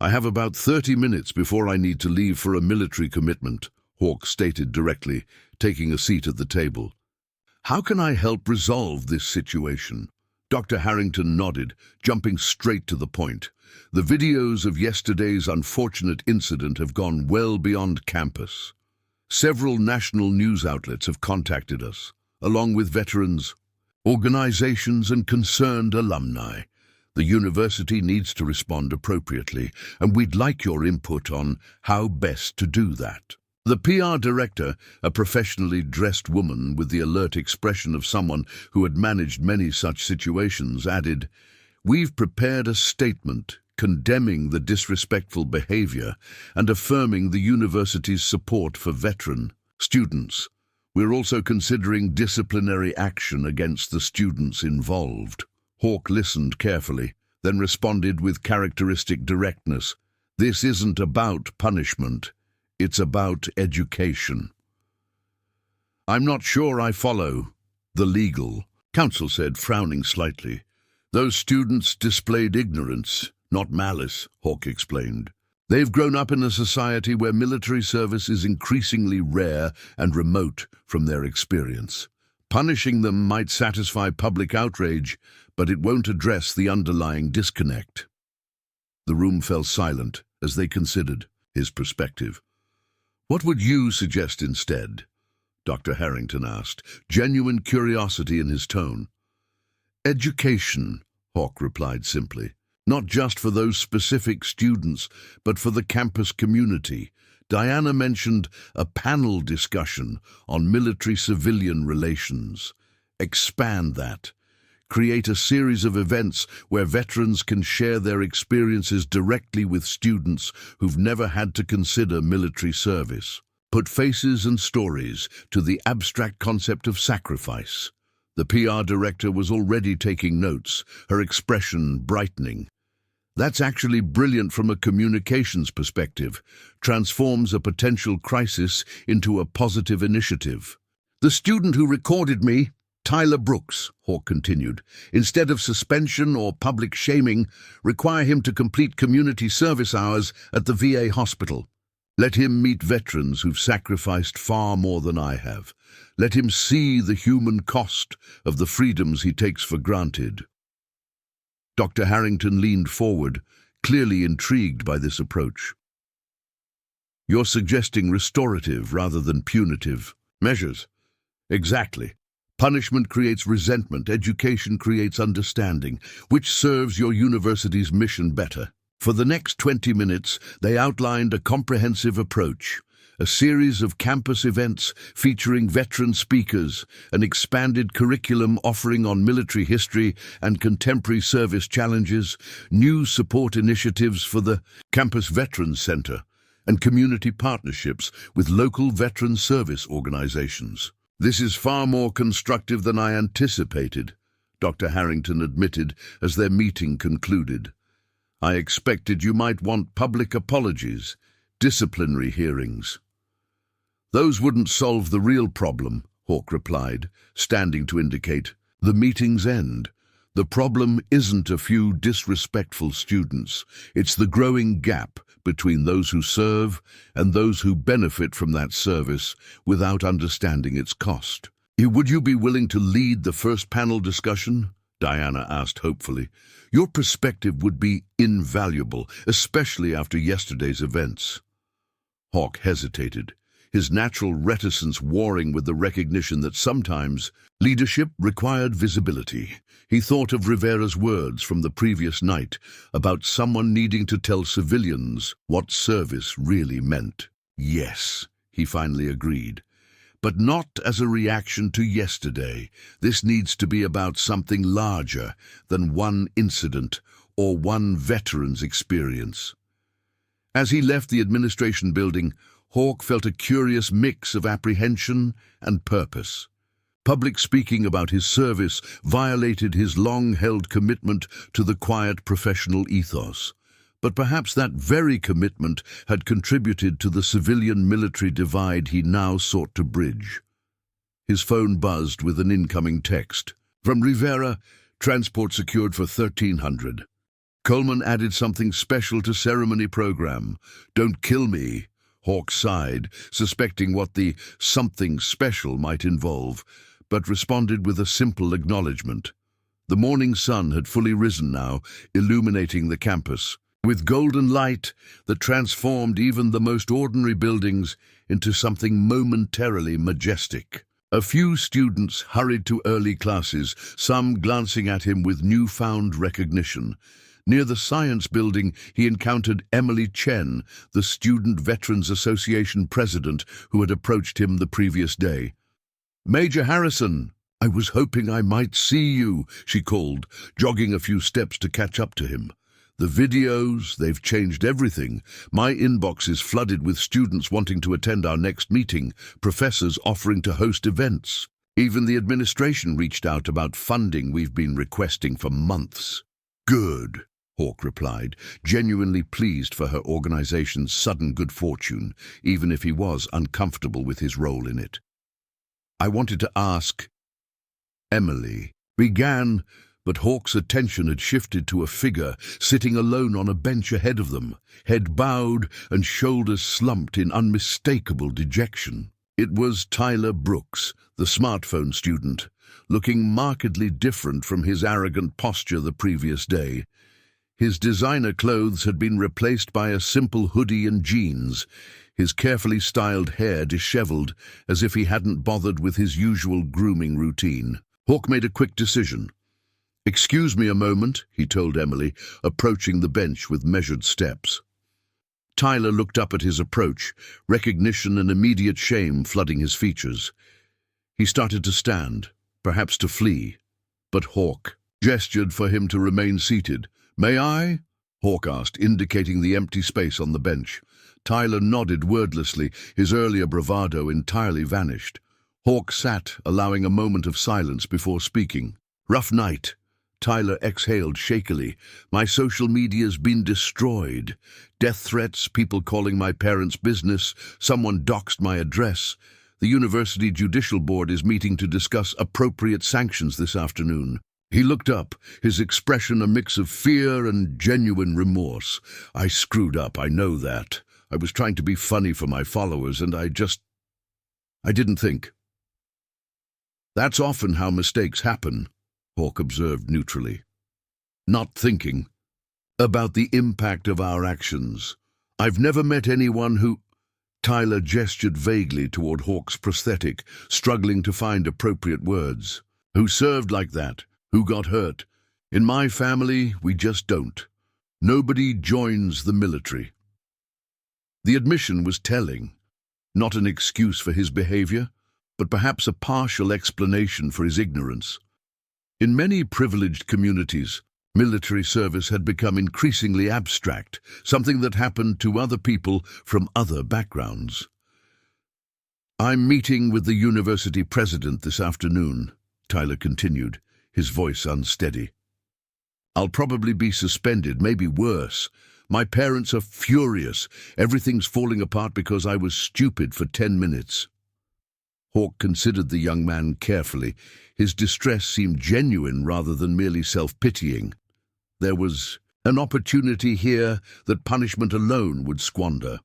"I have about 30 minutes before I need to leave for a military commitment," Hawke stated directly, taking a seat at the table. "How can I help resolve this situation?" Dr. Harrington nodded, jumping straight to the point. "The videos of yesterday's unfortunate incident have gone well beyond campus. Several national news outlets have contacted us, along with veterans, organizations, and concerned alumni. The university needs to respond appropriately, and we'd like your input on how best to do that." The PR director, a professionally dressed woman with the alert expression of someone who had managed many such situations, added, "We've prepared a statement condemning the disrespectful behavior and affirming the university's support for veteran students. We're also considering disciplinary action against the students involved." Hawke listened carefully, then responded with characteristic directness. "This isn't about punishment. It's about education." "I'm not sure I follow," the legal counsel said, frowning slightly. "Those students displayed ignorance, not malice," Hawke explained. "They've grown up in a society where military service is increasingly rare and remote from their experience. Punishing them might satisfy public outrage, but it won't address the underlying disconnect." The room fell silent as they considered his perspective. "What would you suggest instead?" Dr. Harrington asked, genuine curiosity in his tone. "Education," Hawke replied simply. "Not just for those specific students, but for the campus community." Diana mentioned a panel discussion on military-civilian relations. "Expand that. Create a series of events where veterans can share their experiences directly with students who've never had to consider military service. Put faces and stories to the abstract concept of sacrifice." The PR director was already taking notes, her expression brightening. "That's actually brilliant from a communications perspective. Transforms a potential crisis into a positive initiative." "The student who recorded me, Tyler Brooks," Hawke continued, "instead of suspension or public shaming, require him to complete community service hours at the VA hospital. Let him meet veterans who've sacrificed far more than I have. Let him see the human cost of the freedoms he takes for granted." Dr. Harrington leaned forward, clearly intrigued by this approach. "You're suggesting restorative rather than punitive measures." "Exactly. Punishment creates resentment, education creates understanding. Which serves your university's mission better?" For the next 20 minutes, they outlined a comprehensive approach. A series of campus events featuring veteran speakers, an expanded curriculum offering on military history and contemporary service challenges, new support initiatives for the Campus Veterans Center, and community partnerships with local veteran service organizations. "This is far more constructive than I anticipated," Dr. Harrington admitted as their meeting concluded. "I expected you might want public apologies, disciplinary hearings." "Those wouldn't solve the real problem," Hawke replied, standing to indicate the meeting's end. "The problem isn't a few disrespectful students. It's the growing gap between those who serve and those who benefit from that service without understanding its cost." "Would you be willing to lead the first panel discussion?" Diana asked hopefully. "Your perspective would be invaluable, especially after yesterday's events." Hawke hesitated, his natural reticence warring with the recognition that sometimes leadership required visibility. He thought of Rivera's words from the previous night about someone needing to tell civilians what service really meant. Yes, he finally agreed. But not as a reaction to yesterday. This needs to be about something larger than one incident or one veteran's experience. As he left the administration building, Hawke felt a curious mix of apprehension and purpose. Public speaking about his service violated his long-held commitment to the quiet professional ethos. But perhaps that very commitment had contributed to the civilian-military divide he now sought to bridge. His phone buzzed with an incoming text. From Rivera, transport secured for 1300. Coleman added something special to ceremony program. Don't kill me, Hawke sighed, suspecting what the something special might involve, but responded with a simple acknowledgement. The morning sun had fully risen now, illuminating the campus, with golden light that transformed even the most ordinary buildings into something momentarily majestic. A few students hurried to early classes, some glancing at him with newfound recognition. Near the science building, he encountered Emily Chen, the Student Veterans Association president who had approached him the previous day. "Major Harrison, I was hoping I might see you," she called, jogging a few steps to catch up to him. "The videos, they've changed everything. My inbox is flooded with students wanting to attend our next meeting, professors offering to host events. Even the administration reached out about funding we've been requesting for months." "Good," Hawke replied, genuinely pleased for her organization's sudden good fortune, even if he was uncomfortable with his role in it. "I wanted to ask—" Emily began, but Hawke's attention had shifted to a figure sitting alone on a bench ahead of them, head bowed and shoulders slumped in unmistakable dejection. It was Tyler Brooks, the smartphone student, looking markedly different from his arrogant posture the previous day. His designer clothes had been replaced by a simple hoodie and jeans, his carefully styled hair disheveled as if he hadn't bothered with his usual grooming routine. Hawke made a quick decision. "Excuse me a moment," he told Emily, approaching the bench with measured steps. Tyler looked up at his approach, recognition and immediate shame flooding his features. He started to stand, perhaps to flee, but Hawke gestured for him to remain seated. "May I?" Hawke asked, indicating the empty space on the bench. Tyler nodded wordlessly, his earlier bravado entirely vanished. Hawke sat, allowing a moment of silence before speaking. "Rough night." Tyler exhaled shakily. "My social media's been destroyed. Death threats, people calling my parents' business, someone doxed my address. The University Judicial Board is meeting to discuss appropriate sanctions this afternoon." He looked up, his expression a mix of fear and genuine remorse. "I screwed up, I know that. I was trying to be funny for my followers, and I didn't think." "That's often how mistakes happen," Hawke observed neutrally. "Not thinking about the impact of our actions. I've never met anyone who—" Tyler gestured vaguely toward Hawke's prosthetic, struggling to find appropriate words. "Who served like that, who got hurt. In my family, we just don't. Nobody joins the military." The admission was telling, not an excuse for his behavior, but perhaps a partial explanation for his ignorance. In many privileged communities, military service had become increasingly abstract, something that happened to other people from other backgrounds. "I'm meeting with the university president this afternoon," Tyler continued, his voice unsteady. "I'll probably be suspended, maybe worse. My parents are furious. Everything's falling apart because I was stupid for 10 minutes. Hawke considered the young man carefully. His distress seemed genuine rather than merely self-pitying. There was an opportunity here that punishment alone would squander.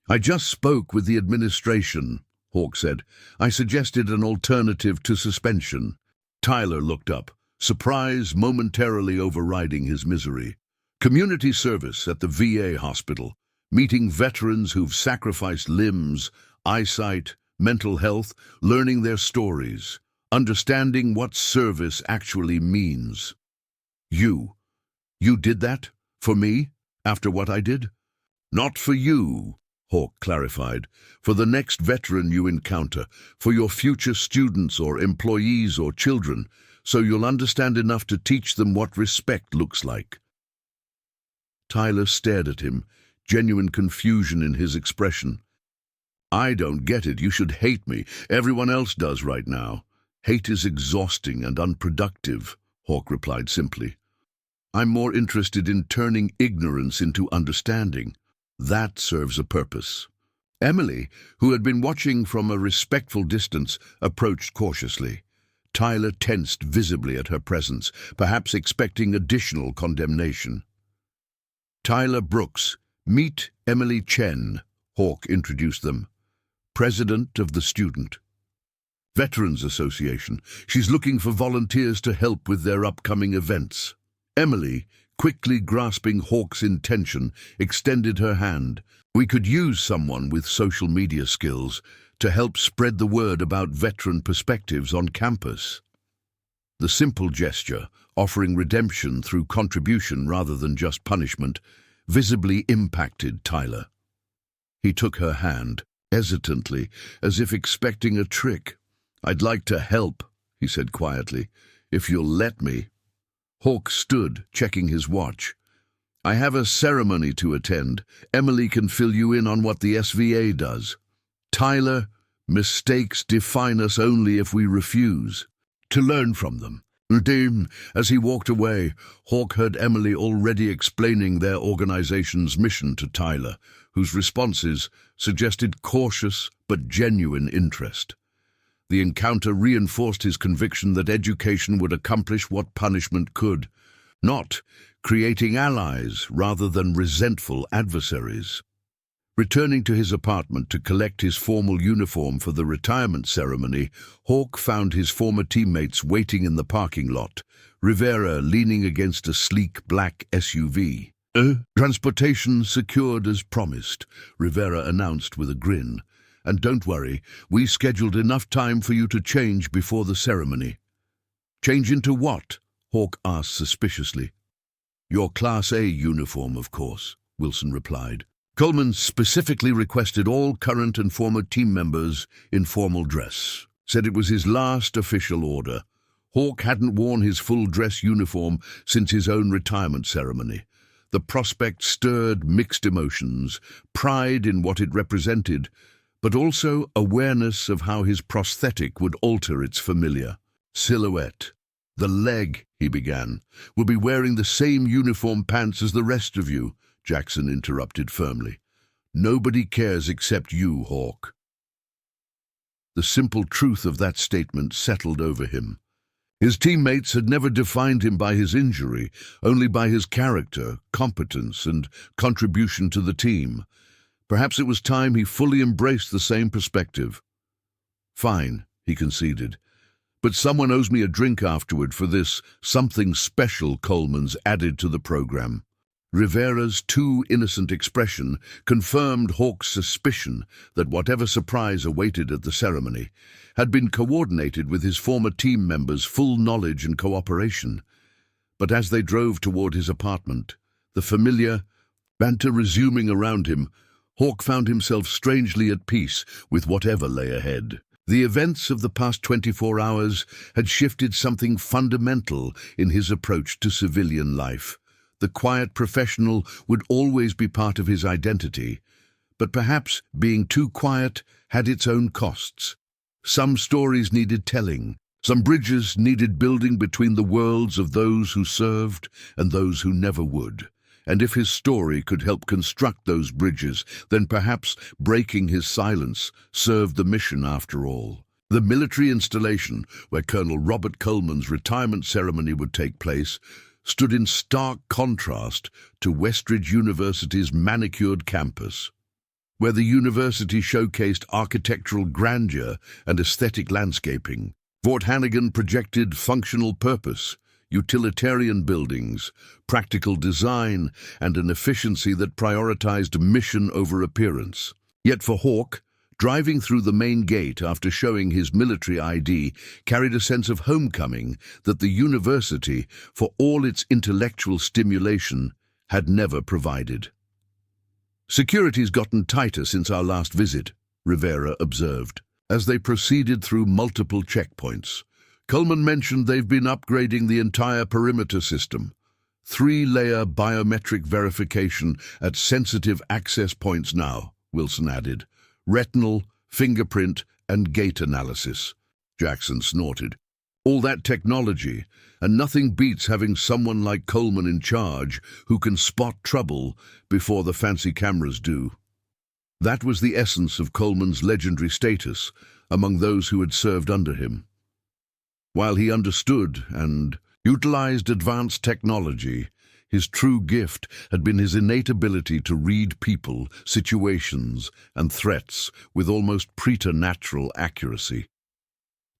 "I just spoke with the administration," Hawke said. "I suggested an alternative to suspension." Tyler looked up, surprise momentarily overriding his misery. "Community service at the VA hospital, meeting veterans who've sacrificed limbs, eyesight, mental health, learning their stories, understanding what service actually means." You did that? For me? After what I did?" "Not for you," Hawk clarified. For the next veteran you encounter, for your future students or employees or children, so you'll understand enough to teach them what respect looks like. Tyler stared at him, genuine confusion in his expression. I don't get it. You should hate me. Everyone else does right now. Hate is exhausting and unproductive, Hawk replied simply. I'm more interested in turning ignorance into understanding. That serves a purpose. Emily, who had been watching from a respectful distance, approached cautiously. Tyler tensed visibly at her presence, perhaps expecting additional condemnation. Tyler Brooks, meet Emily Chen, Hawk introduced them. President of the Student Veterans Association. She's looking for volunteers to help with their upcoming events. Emily, quickly grasping Hawk's intention, extended her hand. We could use someone with social media skills to help spread the word about veteran perspectives on campus. The simple gesture, offering redemption through contribution rather than just punishment, visibly impacted Tyler. He took her hand, hesitantly, as if expecting a trick. I'd like to help, he said quietly, if you'll let me. Hawk stood, checking his watch. I have a ceremony to attend. Emily can fill you in on what the SVA does. Tyler, mistakes define us only if we refuse to learn from them. As he walked away, Hawk heard Emily already explaining their organization's mission to Tyler, whose responses suggested cautious but genuine interest. The encounter reinforced his conviction that education would accomplish what punishment could, not creating allies rather than resentful adversaries. Returning to his apartment to collect his formal uniform for the retirement ceremony, Hawk found his former teammates waiting in the parking lot, Rivera leaning against a sleek black SUV. Transportation secured as promised, Rivera announced with a grin. And don't worry, we scheduled enough time for you to change before the ceremony. Change into what? Hawk asked suspiciously. Your Class A uniform, of course, Wilson replied. Coleman specifically requested all current and former team members in formal dress. Said it was his last official order. Hawk hadn't worn his full dress uniform since his own retirement ceremony. The prospect stirred mixed emotions, pride in what it represented, but also awareness of how his prosthetic would alter its familiar silhouette. The leg, he began, will be wearing the same uniform pants as the rest of you, Jackson interrupted firmly. Nobody cares except you, Hawk. The simple truth of that statement settled over him. His teammates had never defined him by his injury, only by his character, competence, and contribution to the team. Perhaps it was time he fully embraced the same perspective. Fine, he conceded. But someone owes me a drink afterward for this something special Coleman's added to the program. Rivera's too innocent expression confirmed Hawk's suspicion that whatever surprise awaited at the ceremony had been coordinated with his former team members' full knowledge and cooperation. But as they drove toward his apartment, the familiar banter resuming around him, Hawk found himself strangely at peace with whatever lay ahead. The events of the past 24 hours had shifted something fundamental in his approach to civilian life. The quiet professional would always be part of his identity, but perhaps being too quiet had its own costs. Some stories needed telling, some bridges needed building between the worlds of those who served and those who never would. And if his story could help construct those bridges, then perhaps breaking his silence served the mission after all. The military installation, where Colonel Robert Coleman's retirement ceremony would take place, stood in stark contrast to Westridge University's manicured campus. Where the university showcased architectural grandeur and aesthetic landscaping, Fort Hannigan projected functional purpose, utilitarian buildings, practical design, and an efficiency that prioritized mission over appearance. Yet for Hawk, driving through the main gate after showing his military ID carried a sense of homecoming that the university, for all its intellectual stimulation, had never provided. Security's gotten tighter since our last visit, Rivera observed, as they proceeded through multiple checkpoints. Coleman mentioned they've been upgrading the entire perimeter system. 3-layer biometric verification at sensitive access points now, Wilson added. Retinal, fingerprint, and gait analysis. Jackson snorted. All that technology, and nothing beats having someone like Coleman in charge who can spot trouble before the fancy cameras do. That was the essence of Coleman's legendary status among those who had served under him. While he understood and utilized advanced technology, his true gift had been his innate ability to read people, situations, and threats with almost preternatural accuracy.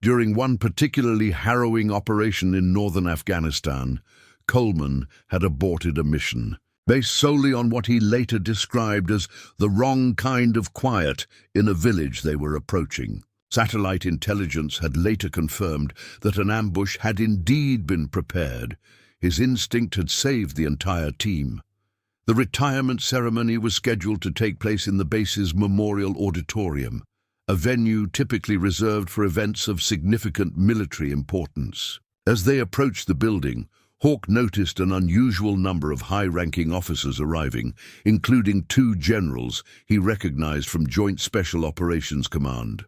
During one particularly harrowing operation in northern Afghanistan, Coleman had aborted a mission, based solely on what he later described as the wrong kind of quiet in a village they were approaching. Satellite intelligence had later confirmed that an ambush had indeed been prepared. His instinct had saved the entire team. The retirement ceremony was scheduled to take place in the base's Memorial Auditorium, a venue typically reserved for events of significant military importance. As they approached the building, Hawk noticed an unusual number of high-ranking officers arriving, including 2 generals he recognized from Joint Special Operations Command.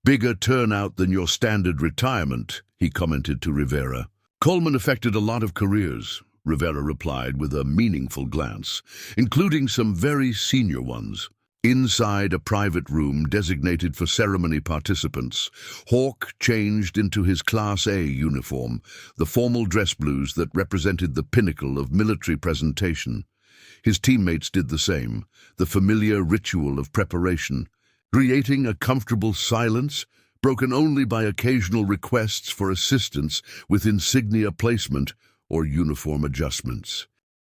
"Bigger turnout than your standard retirement," he commented to Rivera. "Coleman affected a lot of careers," Rivera replied with a meaningful glance, "including some very senior ones." Inside a private room designated for ceremony participants, Hawk changed into his Class A uniform, the formal dress blues that represented the pinnacle of military presentation. His teammates did the same, the familiar ritual of preparation, creating a comfortable silence broken only by occasional requests for assistance with insignia placement or uniform adjustments.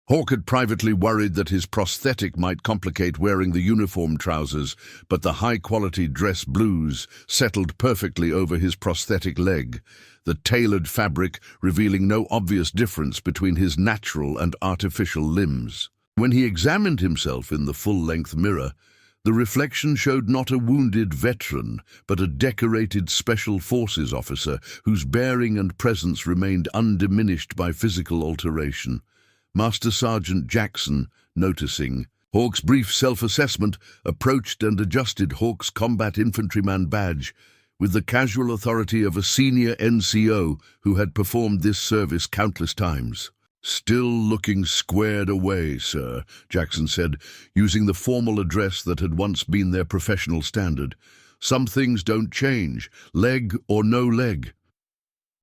Hawk had privately worried that his prosthetic might complicate wearing the uniform trousers, but the high-quality dress blues settled perfectly over his prosthetic leg, the tailored fabric revealing no obvious difference between his natural and artificial limbs. When he examined himself in the full-length mirror, the reflection showed not a wounded veteran, but a decorated Special Forces officer whose bearing and presence remained undiminished by physical alteration. Master Sergeant Jackson, noticing Hawk's brief self-assessment, approached and adjusted Hawk's combat infantryman badge with the casual authority of a senior NCO who had performed this service countless times. "Still looking squared away, sir," Jackson said, using the formal address that had once been their professional standard. "Some things don't change, leg or no leg."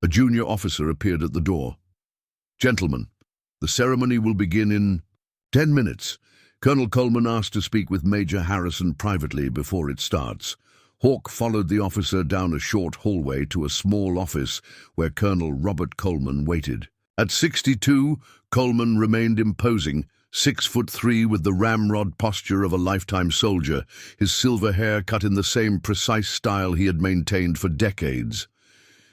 A junior officer appeared at the door. "Gentlemen, the ceremony will begin in 10 minutes. Colonel Coleman asked to speak with Major Harrison privately before it starts." Hawk followed the officer down a short hallway to a small office where Colonel Robert Coleman waited. At 62, Coleman remained imposing, 6'3" with the ramrod posture of a lifetime soldier, his silver hair cut in the same precise style he had maintained for decades.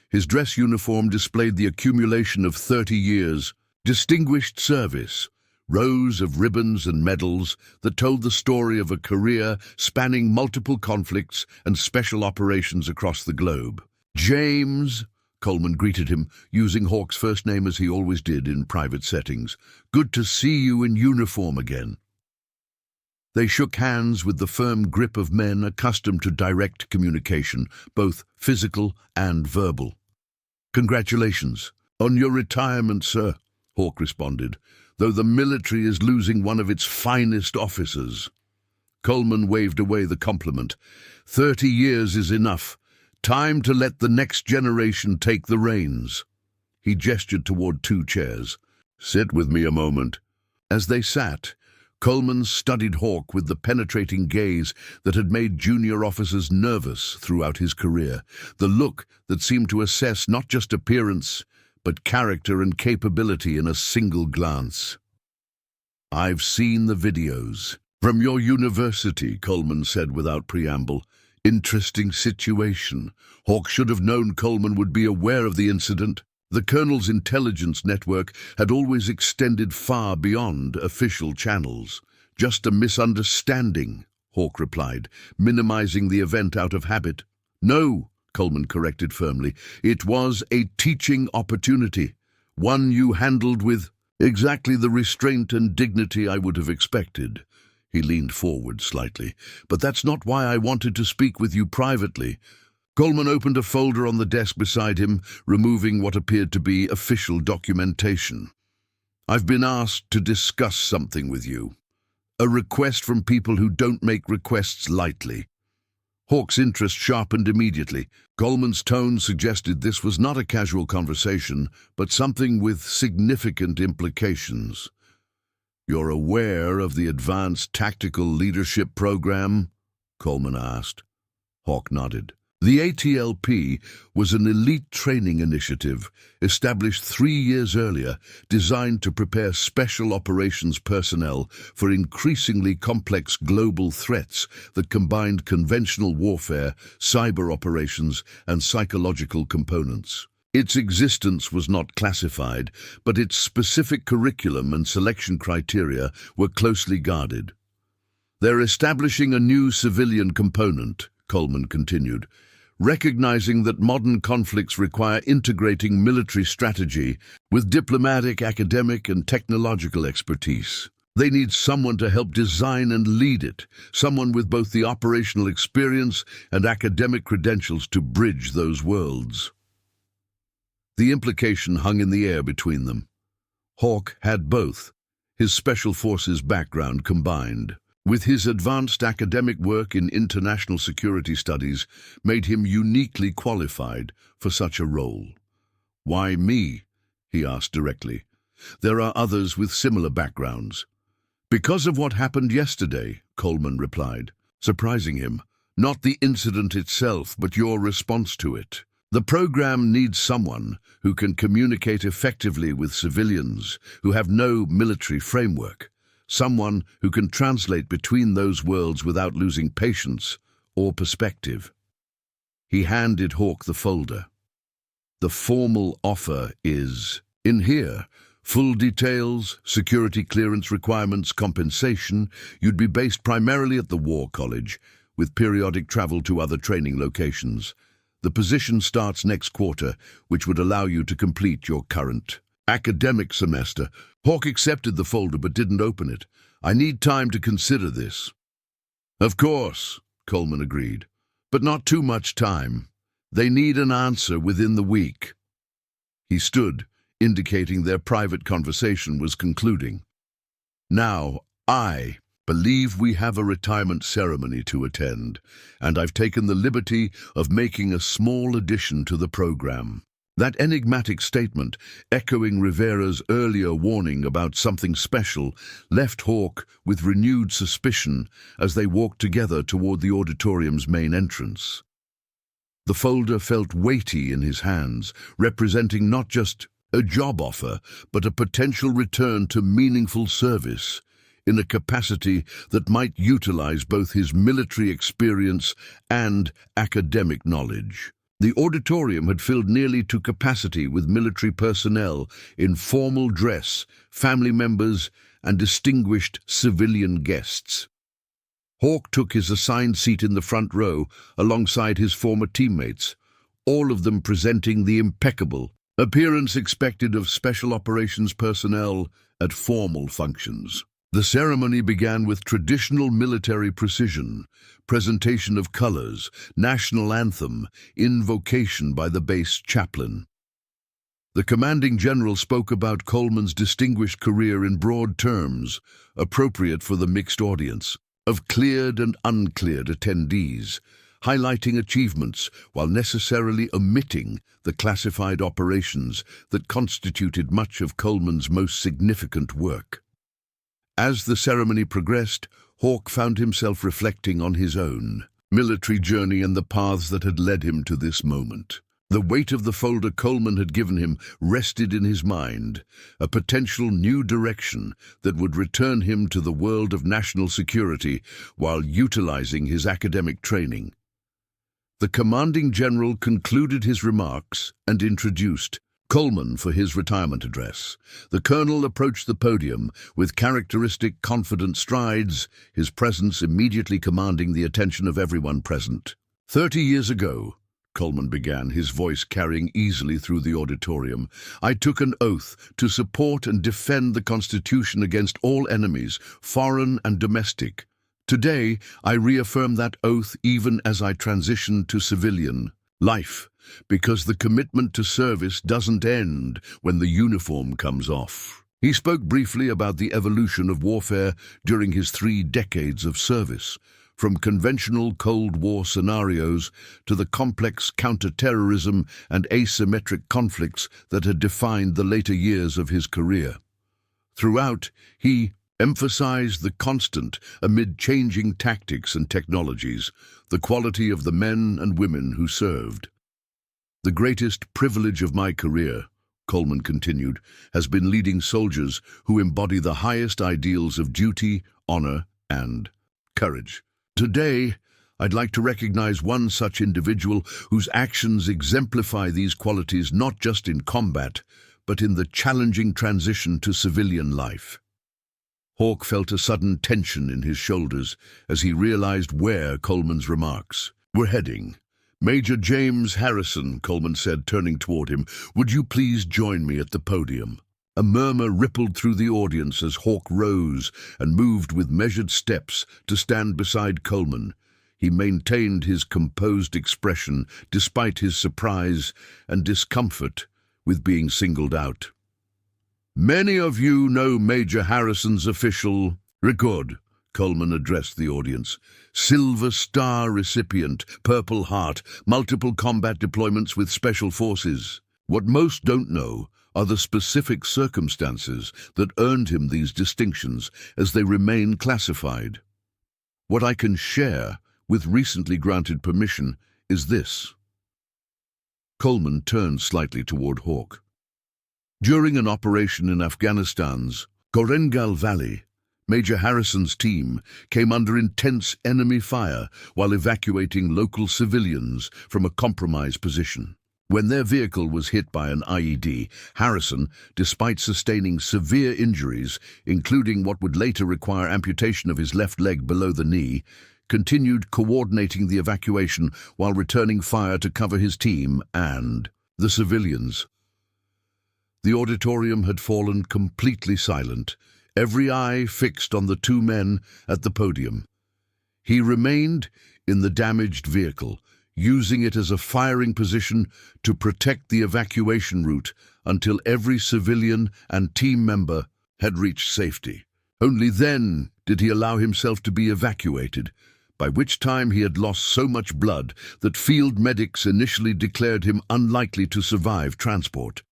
His dress uniform displayed the accumulation of 30 years, distinguished service, rows of ribbons and medals that told the story of a career spanning multiple conflicts and special operations across the globe. "James," Coleman greeted him, using Hawk's first name as he always did in private settings. "Good to see you in uniform again." They shook hands with the firm grip of men accustomed to direct communication, both physical and verbal. "Congratulations on your retirement, sir," Hawk responded, "though the military is losing one of its finest officers." Coleman waved away the compliment. 30 years is enough. Time to let the next generation take the reins." He gestured toward 2 chairs. "Sit with me a moment." As they sat, Coleman studied Hawk with the penetrating gaze that had made junior officers nervous throughout his career, the look that seemed to assess not just appearance, but character and capability in a single glance. "I've seen the videos from your university," Coleman said without preamble. "Interesting situation. Hawk should have known Coleman would be aware of the incident. The Colonel's intelligence network had always extended far beyond official channels." Just a misunderstanding, Hawke replied, minimizing the event out of habit. No, Coleman corrected firmly. It was a teaching opportunity, one you handled with exactly the restraint and dignity I would have expected. He leaned forward slightly. But that's not why I wanted to speak with you privately. Coleman opened a folder on the desk beside him, removing what appeared to be official documentation. I've been asked to discuss something with you. A request from people who don't make requests lightly. Hawke's interest sharpened immediately. Coleman's tone suggested this was not a casual conversation, but something with significant implications. You're aware of the Advanced Tactical Leadership Program? Coleman asked. Hawke nodded. The ATLP was an elite training initiative established 3 years earlier, designed to prepare special operations personnel for increasingly complex global threats that combined conventional warfare, cyber operations, and psychological components. Its existence was not classified, but its specific curriculum and selection criteria were closely guarded. They're establishing a new civilian component, Coleman continued, recognizing that modern conflicts require integrating military strategy with diplomatic, academic, and technological expertise. They need someone to help design and lead it, someone with both the operational experience and academic credentials to bridge those worlds. The implication hung in the air between them. Hawke had both, his Special Forces background combined, with his advanced academic work in international security studies, made him uniquely qualified for such a role. Why me? He asked directly. There are others with similar backgrounds. Because of what happened yesterday, Coleman replied, surprising him. Not the incident itself, but your response to it. The program needs someone who can communicate effectively with civilians who have no military framework. Someone who can translate between those worlds without losing patience or perspective. He handed Hawke the folder. The formal offer is in here. Full details, security clearance requirements, compensation. You'd be based primarily at the War College, with periodic travel to other training locations. The position starts next quarter, which would allow you to complete your current academic semester. Hawke accepted the folder but didn't open it. I need time to consider this. Of course, Coleman agreed, but not too much time. They need an answer within the week. He stood, indicating their private conversation was concluding. Now, I believe we have a retirement ceremony to attend, and I've taken the liberty of making a small addition to the program. That enigmatic statement, echoing Rivera's earlier warning about something special, left Hawke with renewed suspicion as they walked together toward the auditorium's main entrance. The folder felt weighty in his hands, representing not just a job offer, but a potential return to meaningful service, in a capacity that might utilize both his military experience and academic knowledge. The auditorium had filled nearly to capacity with military personnel in formal dress, family members, and distinguished civilian guests. Hawke took his assigned seat in the front row alongside his former teammates, all of them presenting the impeccable appearance expected of special operations personnel at formal functions. The ceremony began with traditional military precision, presentation of colors, national anthem, invocation by the base chaplain. The commanding general spoke about Coleman's distinguished career in broad terms, appropriate for the mixed audience, of cleared and uncleared attendees, highlighting achievements while necessarily omitting the classified operations that constituted much of Coleman's most significant work. As the ceremony progressed, Hawke found himself reflecting on his own military journey and the paths that had led him to this moment. The weight of the folder Coleman had given him rested in his mind, a potential new direction that would return him to the world of national security while utilizing his academic training. The commanding general concluded his remarks and introduced Coleman for his retirement address. The colonel approached the podium with characteristic confident strides, his presence immediately commanding the attention of everyone present. 30 years ago, Coleman began, his voice carrying easily through the auditorium, I took an oath to support and defend the Constitution against all enemies, foreign and domestic. Today, I reaffirm that oath even as I transition to civilian life, because the commitment to service doesn't end when the uniform comes off. He spoke briefly about the evolution of warfare during his 3 decades of service, from conventional Cold War scenarios to the complex counter-terrorism and asymmetric conflicts that had defined the later years of his career. Throughout, he emphasized the constant, amid changing tactics and technologies, the quality of the men and women who served. The greatest privilege of my career, Coleman continued, has been leading soldiers who embody the highest ideals of duty, honor, and courage. Today, I'd like to recognize one such individual whose actions exemplify these qualities not just in combat, but in the challenging transition to civilian life. Hawke felt a sudden tension in his shoulders as he realized where Coleman's remarks were heading. Major James Harrison, Coleman said, turning toward him, would you please join me at the podium? A murmur rippled through the audience as Hawke rose and moved with measured steps to stand beside Coleman. He maintained his composed expression despite his surprise and discomfort with being singled out. Many of you know Major Harrison's official record, Coleman addressed the audience. Silver Star recipient, Purple Heart, multiple combat deployments with Special Forces. What most don't know are the specific circumstances that earned him these distinctions, as they remain classified. What I can share, with recently granted permission, is this. Coleman turned slightly toward Hawke. During an operation in Afghanistan's Korengal Valley, Major Harrison's team came under intense enemy fire while evacuating local civilians from a compromised position. When their vehicle was hit by an IED, Harrison, despite sustaining severe injuries, including what would later require amputation of his left leg below the knee, continued coordinating the evacuation while returning fire to cover his team and the civilians. The auditorium had fallen completely silent, every eye fixed on the 2 men at the podium. He remained in the damaged vehicle, using it as a firing position to protect the evacuation route until every civilian and team member had reached safety. Only then did he allow himself to be evacuated, by which time he had lost so much blood that field medics initially declared him unlikely to survive transport.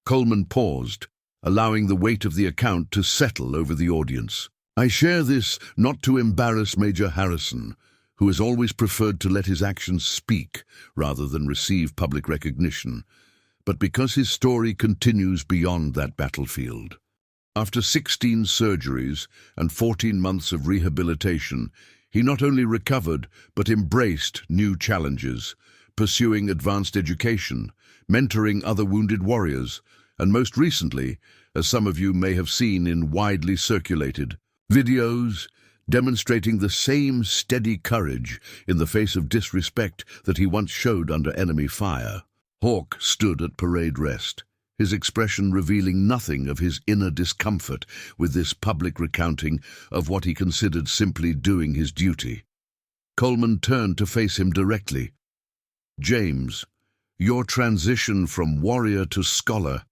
Coleman paused, allowing the weight of the account to settle over the audience. I share this not to embarrass Major Harrison, who has always preferred to let his actions speak rather than receive public recognition, but because his story continues beyond that battlefield. After 16 surgeries and 14 months of rehabilitation, he not only recovered but embraced new challenges, pursuing advanced education, mentoring other wounded warriors, and most recently, as some of you may have seen in widely circulated videos, demonstrating the same steady courage in the face of disrespect that he once showed under enemy fire. Hawke stood at parade rest, his expression revealing nothing of his inner discomfort with this public recounting of what he considered simply doing his duty. Coleman turned to face him directly. James, your transition from warrior to scholar,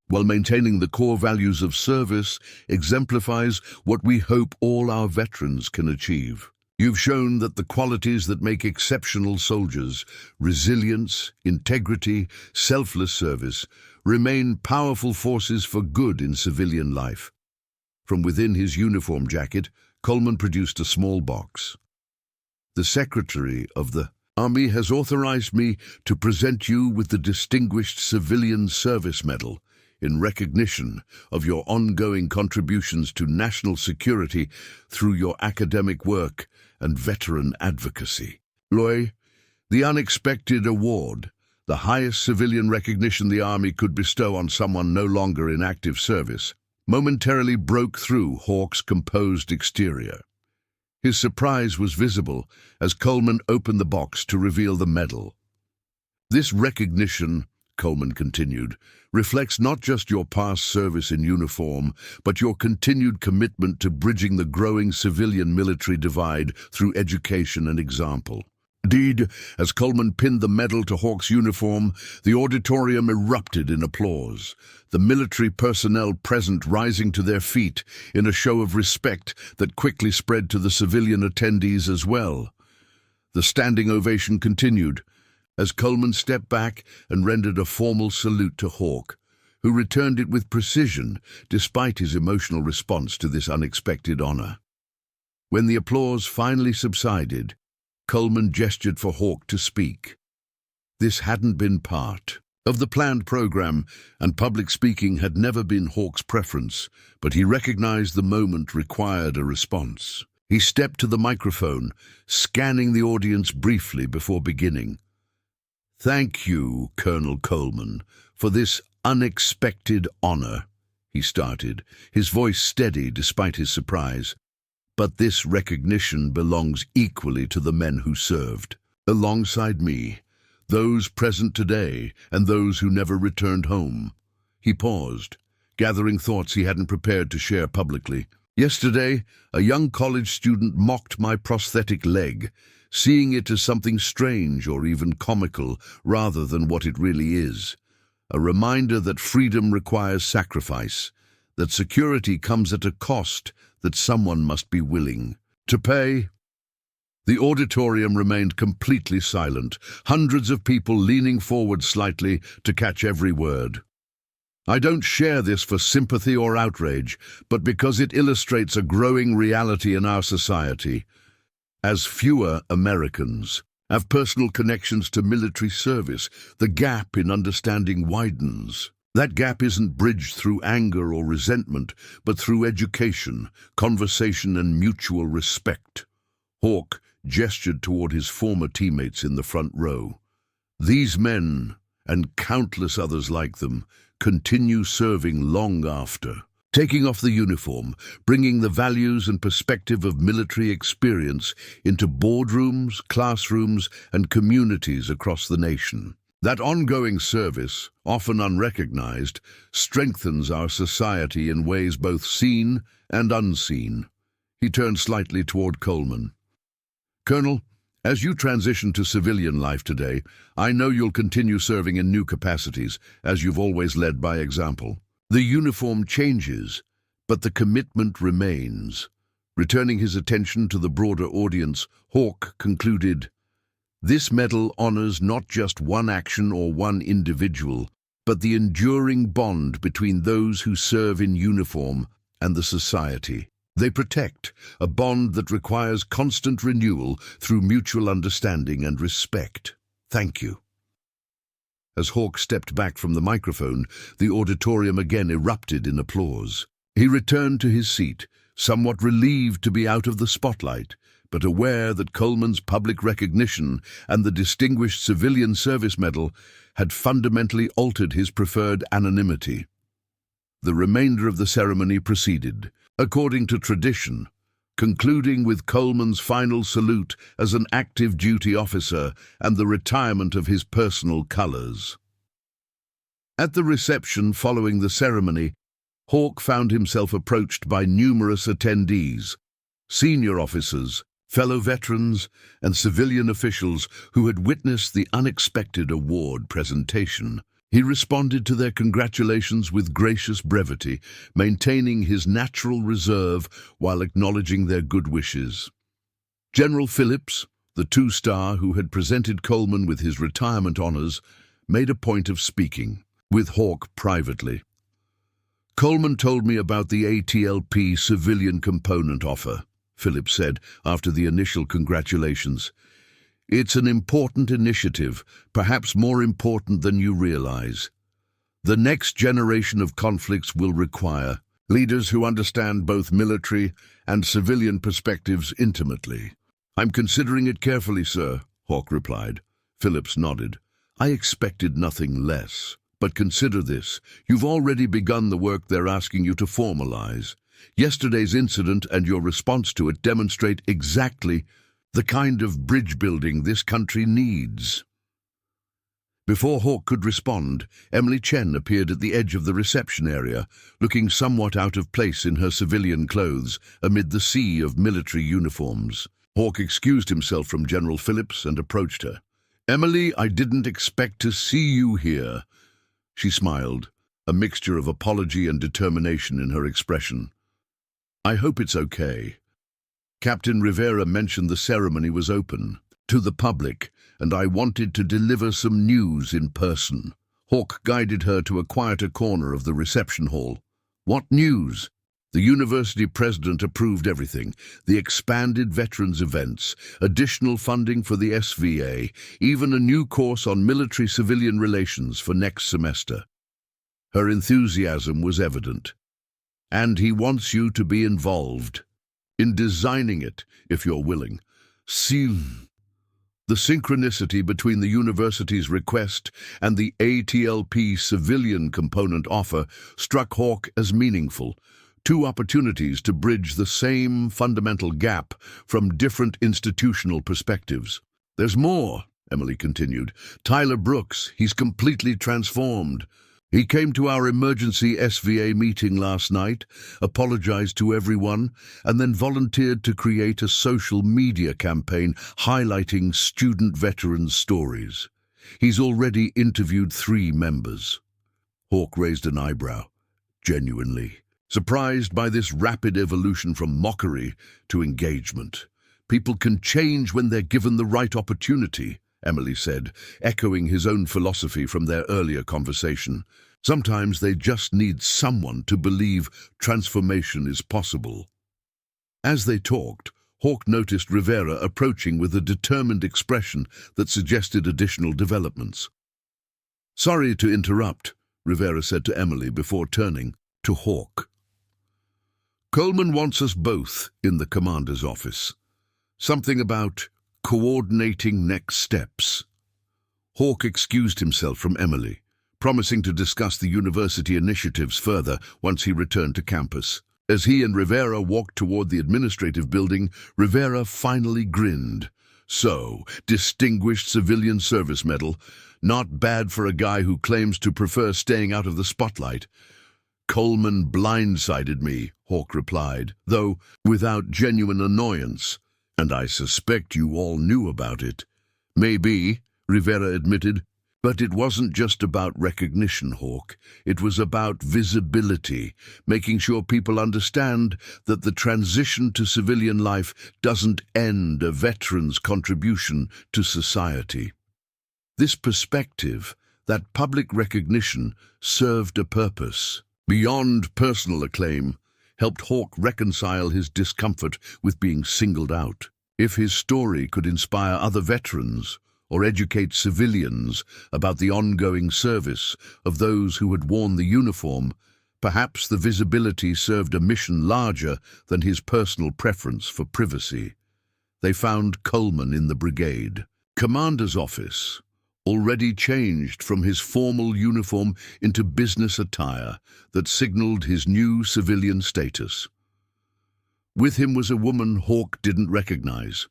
while maintaining the core values of service, exemplifies what we hope all our veterans can achieve. You've shown that the qualities that make exceptional soldiers, resilience, integrity, selfless service, remain powerful forces for good in civilian life. From within his uniform jacket, Coleman produced a small box. The Secretary of the Army has authorized me to present you with the Distinguished Civilian Service Medal in recognition of your ongoing contributions to national security through your academic work and veteran advocacy. Loy, the unexpected award, the highest civilian recognition the Army could bestow on someone no longer in active service, momentarily broke through Hawke's composed exterior. His surprise was visible as Coleman opened the box to reveal the medal. "This recognition," Coleman continued, "reflects not just your past service in uniform, but your continued commitment to bridging the growing civilian-military divide through education and example." Indeed, as Coleman pinned the medal to Hawke's uniform, the auditorium erupted in applause, the military personnel present rising to their feet in a show of respect that quickly spread to the civilian attendees as well. The standing ovation continued as Coleman stepped back and rendered a formal salute to Hawke, who returned it with precision despite his emotional response to this unexpected honor. When the applause finally subsided, Coleman gestured for Hawke to speak. This hadn't been part of the planned program, and public speaking had never been Hawke's preference, but he recognized the moment required a response. He stepped to the microphone, scanning the audience briefly before beginning. "Thank you, Colonel Coleman, for this unexpected honor," he started, his voice steady despite his surprise. "But this recognition belongs equally to the men who served alongside me, those present today and those who never returned home." He paused, gathering thoughts he hadn't prepared to share publicly. "Yesterday, a young college student mocked my prosthetic leg, seeing it as something strange or even comical rather than what it really is. A reminder that freedom requires sacrifice, that security comes at a cost that someone must be willing to pay." The auditorium remained completely silent, hundreds of people leaning forward slightly to catch every word. "I don't share this for sympathy or outrage, but because it illustrates a growing reality in our society. As fewer Americans have personal connections to military service, the gap in understanding widens. That gap isn't bridged through anger or resentment, but through education, conversation, and mutual respect." Hawke gestured toward his former teammates in the front row. "These men, and countless others like them, continue serving long after, taking off the uniform, bringing the values and perspective of military experience into boardrooms, classrooms, and communities across the nation. That ongoing service, often unrecognized, strengthens our society in ways both seen and unseen." He turned slightly toward Coleman. "Colonel, as you transition to civilian life today, I know you'll continue serving in new capacities, as you've always led by example. The uniform changes, but the commitment remains." Returning his attention to the broader audience, Hawke concluded, "This medal honors not just one action or one individual, but the enduring bond between those who serve in uniform and the society they protect, a bond that requires constant renewal through mutual understanding and respect. Thank you." As Hawke stepped back from the microphone, the auditorium again erupted in applause. He returned to his seat, somewhat relieved to be out of the spotlight, but aware that Coleman's public recognition and the Distinguished Civilian Service Medal had fundamentally altered his preferred anonymity. The remainder of the ceremony proceeded, according to tradition, concluding with Coleman's final salute as an active duty officer and the retirement of his personal colors. At the reception following the ceremony, Hawke found himself approached by numerous attendees, senior officers, fellow veterans, and civilian officials who had witnessed the unexpected award presentation. He responded to their congratulations with gracious brevity, maintaining his natural reserve while acknowledging their good wishes. General Phillips, the two-star who had presented Coleman with his retirement honors, made a point of speaking with Hawke privately. "Coleman told me about the ATLP civilian component offer," Phillips said after the initial congratulations. "It's an important initiative, perhaps more important than you realize. The next generation of conflicts will require leaders who understand both military and civilian perspectives intimately." "I'm considering it carefully, sir," Hawke replied. Phillips nodded. I expected nothing less. But consider this. You've already begun the work they're asking you to formalize. Yesterday's incident and your response to it demonstrate exactly the kind of bridge building this country needs. Before Hawke could respond, Emily Chen appeared at the edge of the reception area, looking somewhat out of place in her civilian clothes amid the sea of military uniforms. Hawke excused himself from General Phillips and approached her. "Emily, I didn't expect to see you here." She smiled, a mixture of apology and determination in her expression. "I hope it's okay. Captain Rivera mentioned the ceremony was open to the public, and I wanted to deliver some news in person." Hawke guided her to a quieter corner of the reception hall. "What news?" "The university president approved everything. The expanded veterans events, additional funding for the SVA, even a new course on military-civilian relations for next semester." Her enthusiasm was evident. "And he wants you to be involved in designing it, if you're willing." See, the synchronicity between the university's request and the ATLP civilian component offer struck Hawke as meaningful. Two opportunities to bridge the same fundamental gap from different institutional perspectives. "There's more," Emily continued. "Tyler Brooks, he's completely transformed. He came to our emergency SVA meeting last night, apologized to everyone, and then volunteered to create a social media campaign highlighting student veterans' stories. He's already interviewed 3 members." Hawke raised an eyebrow, genuinely surprised by this rapid evolution from mockery to engagement. "People can change when they're given the right opportunity," Emily said, echoing his own philosophy from their earlier conversation. "Sometimes they just need someone to believe transformation is possible." As they talked, Hawke noticed Rivera approaching with a determined expression that suggested additional developments. "Sorry to interrupt," Rivera said to Emily before turning to Hawke. "Coleman wants us both in the commander's office. Something about coordinating next steps." Hawke excused himself from Emily, promising to discuss the university initiatives further once he returned to campus. As he and Rivera walked toward the administrative building, Rivera finally grinned. "So, Distinguished Civilian Service Medal. Not bad for a guy who claims to prefer staying out of the spotlight." "Coleman blindsided me," Hawke replied, though without genuine annoyance. "And I suspect you all knew about it." "Maybe," Rivera admitted, "but it wasn't just about recognition, Hawke. It was about visibility, making sure people understand that the transition to civilian life doesn't end a veteran's contribution to society." This perspective, that public recognition, served a purpose. Beyond personal acclaim, helped Hawke reconcile his discomfort with being singled out. If his story could inspire other veterans or educate civilians about the ongoing service of those who had worn the uniform, perhaps the visibility served a mission larger than his personal preference for privacy. They found Coleman in the brigade. Commander's office, already changed from his formal uniform into business attire that signaled his new civilian status. With him was a woman Hawke didn't recognize.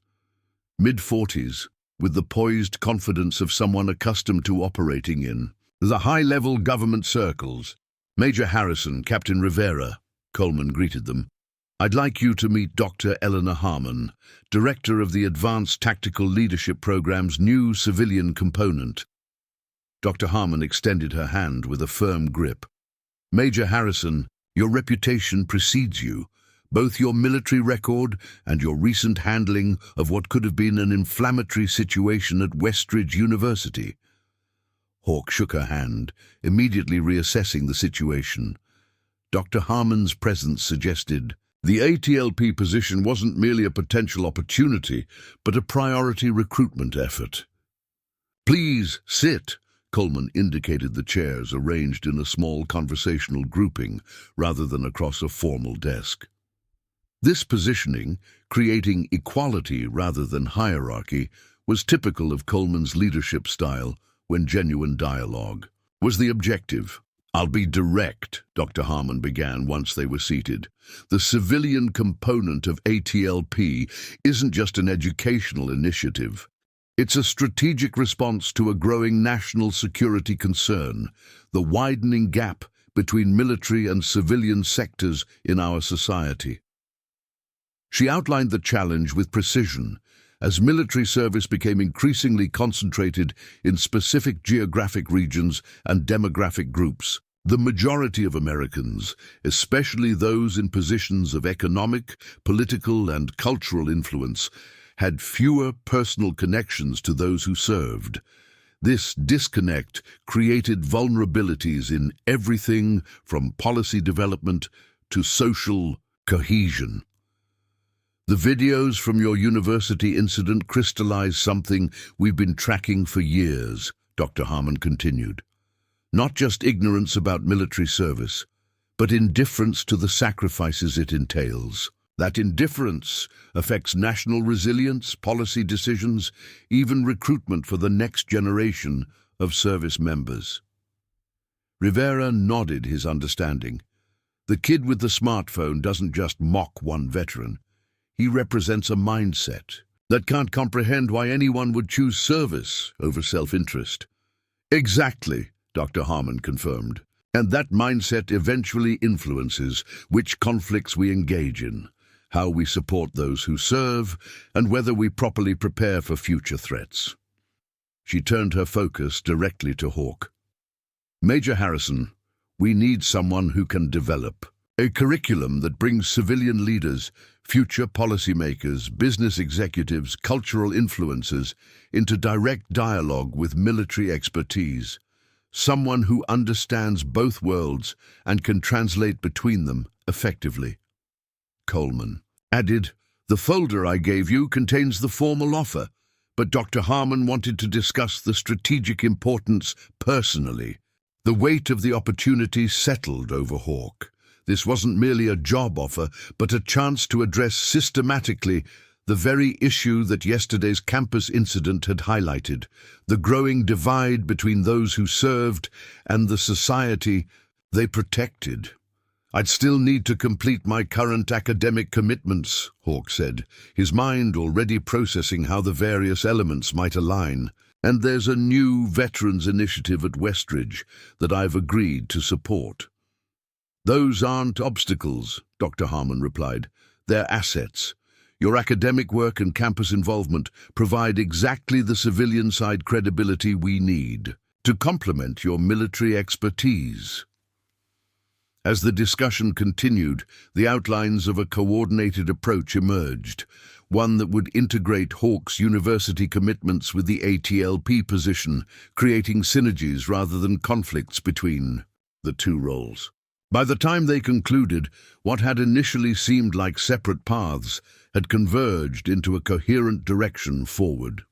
Mid-40s, with the poised confidence of someone accustomed to operating in the high-level government circles. "Major Harrison, Captain Rivera," Coleman greeted them. "I'd like you to meet Dr. Eleanor Harmon, Director of the Advanced Tactical Leadership Program's new civilian component." Dr. Harmon extended her hand with a firm grip. "Major Harrison, your reputation precedes you. Both your military record and your recent handling of what could have been an inflammatory situation at Westridge University." Hawke shook her hand, immediately reassessing the situation. Dr. Harmon's presence suggested the ATLP position wasn't merely a potential opportunity, but a priority recruitment effort. "Please sit," Coleman indicated the chairs arranged in a small conversational grouping rather than across a formal desk. This positioning, creating equality rather than hierarchy, was typical of Coleman's leadership style, when genuine dialogue was the objective. "I'll be direct," Dr. Harmon began once they were seated. "The civilian component of ATLP isn't just an educational initiative. It's a strategic response to a growing national security concern, the widening gap between military and civilian sectors in our society." She outlined the challenge with precision, as military service became increasingly concentrated in specific geographic regions and demographic groups. The majority of Americans, especially those in positions of economic, political, and cultural influence, had fewer personal connections to those who served. This disconnect created vulnerabilities in everything from policy development to social cohesion. "The videos from your university incident crystallize something we've been tracking for years," Dr. Harmon continued. "Not just ignorance about military service, but indifference to the sacrifices it entails. That indifference affects national resilience, policy decisions, even recruitment for the next generation of service members." Rivera nodded his understanding. The kid with the smartphone doesn't just mock one veteran. He represents a mindset that can't comprehend why anyone would choose service over self-interest. "Exactly," Dr. Harmon confirmed. "And that mindset eventually influences which conflicts we engage in, how we support those who serve, and whether we properly prepare for future threats." She turned her focus directly to Hawk. "Major Harrison, we need someone who can develop a curriculum that brings civilian leaders, future policymakers, business executives, cultural influencers into direct dialogue with military expertise. Someone who understands both worlds and can translate between them effectively." Coleman added, "The folder I gave you contains the formal offer, but Dr. Harmon wanted to discuss the strategic importance personally." The weight of the opportunity settled over Hawk. This wasn't merely a job offer, but a chance to address systematically the very issue that yesterday's campus incident had highlighted, the growing divide between those who served and the society they protected. "I'd still need to complete my current academic commitments," Hawk said, his mind already processing how the various elements might align. "And there's a new veterans initiative at Westridge that I've agreed to support." "Those aren't obstacles," Dr. Harmon replied. "They're assets. Your academic work and campus involvement provide exactly the civilian-side credibility we need to complement your military expertise." As the discussion continued, the outlines of a coordinated approach emerged, one that would integrate Hawk's university commitments with the ATLP position, creating synergies rather than conflicts between the two roles. By the time they concluded, what had initially seemed like separate paths had converged into a coherent direction forward.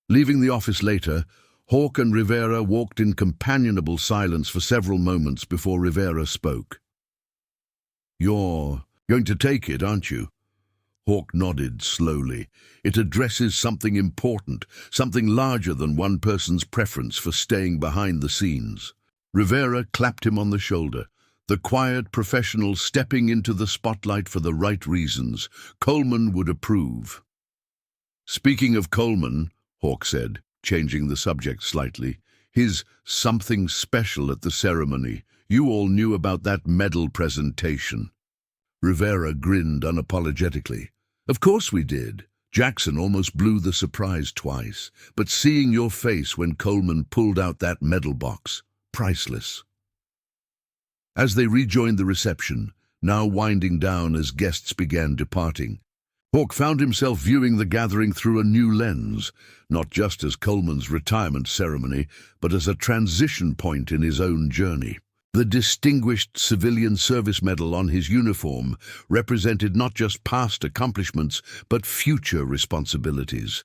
Leaving the office later, Hawk and Rivera walked in companionable silence for several moments before Rivera spoke. "You're going to take it, aren't you?" Hawk nodded slowly. "It addresses something important, something larger than one person's preference for staying behind the scenes." Rivera clapped him on the shoulder, the quiet professional stepping into the spotlight for the right reasons. Coleman would approve. "Speaking of Coleman," Hawk said, changing the subject slightly, "his something special at the ceremony. You all knew about that medal presentation." Rivera grinned unapologetically. "Of course we did. Jackson almost blew the surprise twice, but seeing your face when Coleman pulled out that medal box, priceless." As they rejoined the reception, now winding down as guests began departing, Hawk found himself viewing the gathering through a new lens, not just as Coleman's retirement ceremony, but as a transition point in his own journey. The Distinguished Civilian Service Medal on his uniform represented not just past accomplishments, but future responsibilities.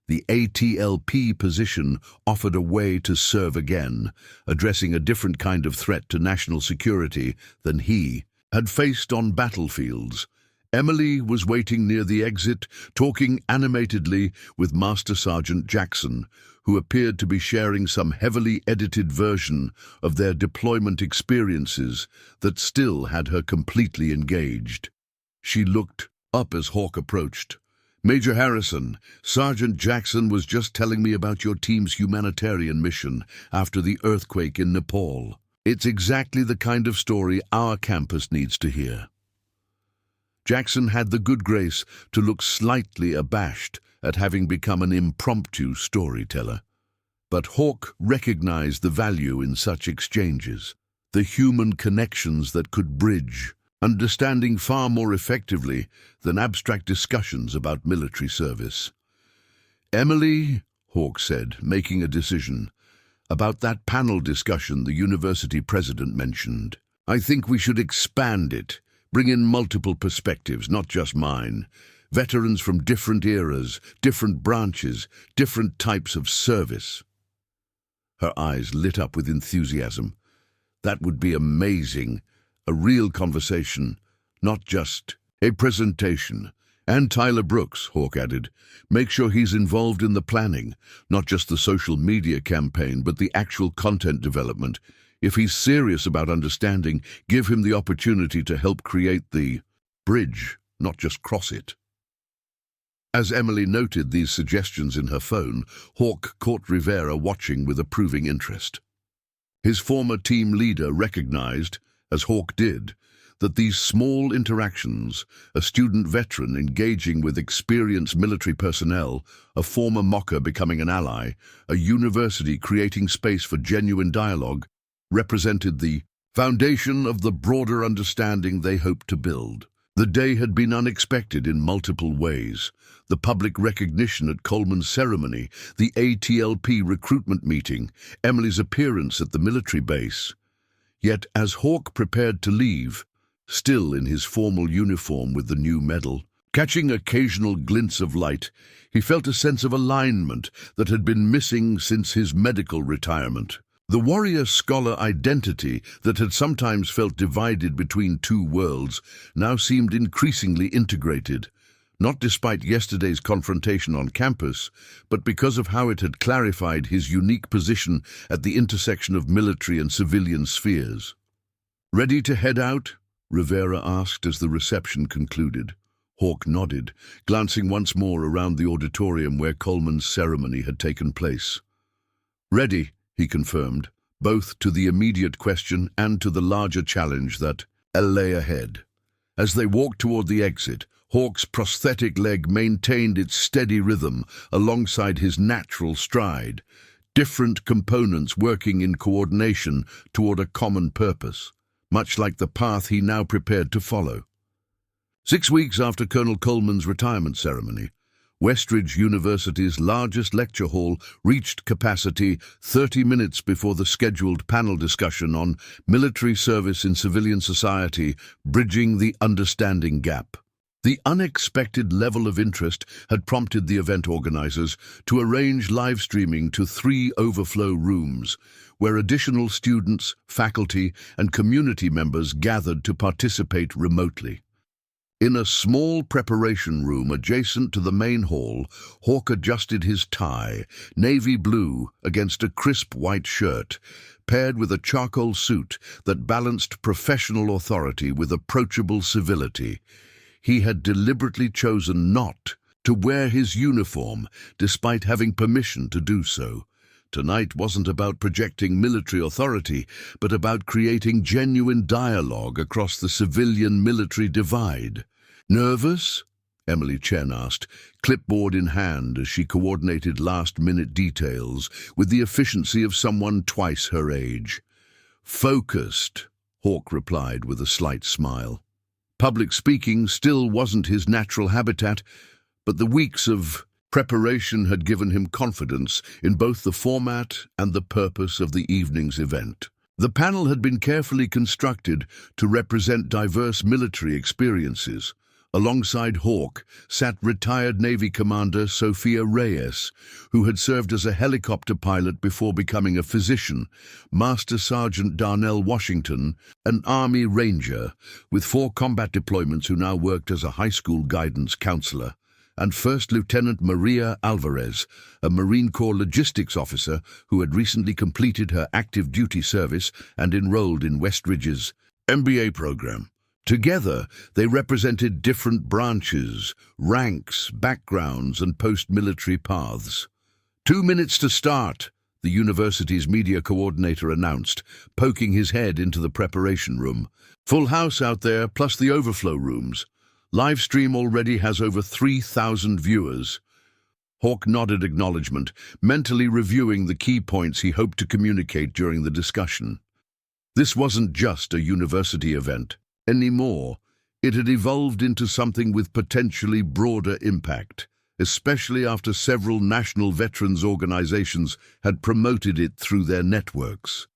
The ATLP position offered a way to serve again, addressing a different kind of threat to national security than he had faced on battlefields. Emily was waiting near the exit, talking animatedly with Master Sergeant Jackson, who appeared to be sharing some heavily edited version of their deployment experiences that still had her completely engaged. She looked up as Hawk approached. "Major Harrison, Sergeant Jackson was just telling me about your team's humanitarian mission after the earthquake in Nepal. It's exactly the kind of story our campus needs to hear." Jackson had the good grace to look slightly abashed at having become an impromptu storyteller. But Hawk recognized the value in such exchanges, the human connections that could bridge, understanding far more effectively than abstract discussions about military service. "Emily," Hawk said, making a decision, "about that panel discussion the university president mentioned. I think we should expand it, bring in multiple perspectives, not just mine. Veterans from different eras, different branches, different types of service." Her eyes lit up with enthusiasm. "That would be amazing. A real conversation, not just a presentation." "And Tyler Brooks," Hawk added. "Make sure he's involved in the planning, not just the social media campaign, but the actual content development. If he's serious about understanding, give him the opportunity to help create the bridge, not just cross it." As Emily noted these suggestions in her phone, Hawk caught Rivera watching with approving interest. His former team leader recognized, as Hawk did, that these small interactions, a student veteran engaging with experienced military personnel, a former mocker becoming an ally, a university creating space for genuine dialogue, represented the foundation of the broader understanding they hoped to build. The day had been unexpected in multiple ways. The public recognition at Coleman's ceremony, the ATLP recruitment meeting, Emily's appearance at the military base. Yet as Hawk prepared to leave, still in his formal uniform with the new medal, catching occasional glints of light, he felt a sense of alignment that had been missing since his medical retirement. The warrior-scholar identity that had sometimes felt divided between two worlds now seemed increasingly integrated, not despite yesterday's confrontation on campus, but because of how it had clarified his unique position at the intersection of military and civilian spheres. "Ready to head out?" Rivera asked as the reception concluded. Hawk nodded, glancing once more around the auditorium where Coleman's ceremony had taken place. "Ready," he confirmed, both to the immediate question and to the larger challenge that lay ahead. As they walked toward the exit, Hawk's prosthetic leg maintained its steady rhythm alongside his natural stride, different components working in coordination toward a common purpose, much like the path he now prepared to follow. 6 weeks after Colonel Coleman's retirement ceremony, Westridge University's largest lecture hall reached capacity 30 minutes before the scheduled panel discussion on military service in civilian society, bridging the understanding gap. The unexpected level of interest had prompted the event organizers to arrange live streaming to 3 overflow rooms, where additional students, faculty, and community members gathered to participate remotely. In a small preparation room adjacent to the main hall, Hawk adjusted his tie, navy blue, against a crisp white shirt, paired with a charcoal suit that balanced professional authority with approachable civility. He had deliberately chosen not to wear his uniform, despite having permission to do so. Tonight wasn't about projecting military authority, but about creating genuine dialogue across the civilian-military divide. "Nervous?" Emily Chen asked, clipboard in hand as she coordinated last-minute details with the efficiency of someone twice her age. "Focused," Hawk replied with a slight smile. Public speaking still wasn't his natural habitat, but the weeks of preparation had given him confidence in both the format and the purpose of the evening's event. The panel had been carefully constructed to represent diverse military experiences, Alongside Hawk sat retired Navy Commander Sophia Reyes, who had served as a helicopter pilot before becoming a physician, Master Sergeant Darnell Washington, an Army Ranger with 4 combat deployments who now worked as a high school guidance counselor, and First Lieutenant Maria Alvarez, a Marine Corps logistics officer who had recently completed her active duty service and enrolled in Westridge's MBA program. Together, they represented different branches, ranks, backgrounds, and post-military paths. 2 minutes to start, the university's media coordinator announced, poking his head into the preparation room. Full house out there, plus the overflow rooms. Live stream already has over 3,000 viewers. Hawk nodded acknowledgement, mentally reviewing the key points he hoped to communicate during the discussion. This wasn't just a university event anymore. It had evolved into something with potentially broader impact, especially after several national veterans organizations had promoted it through their networks.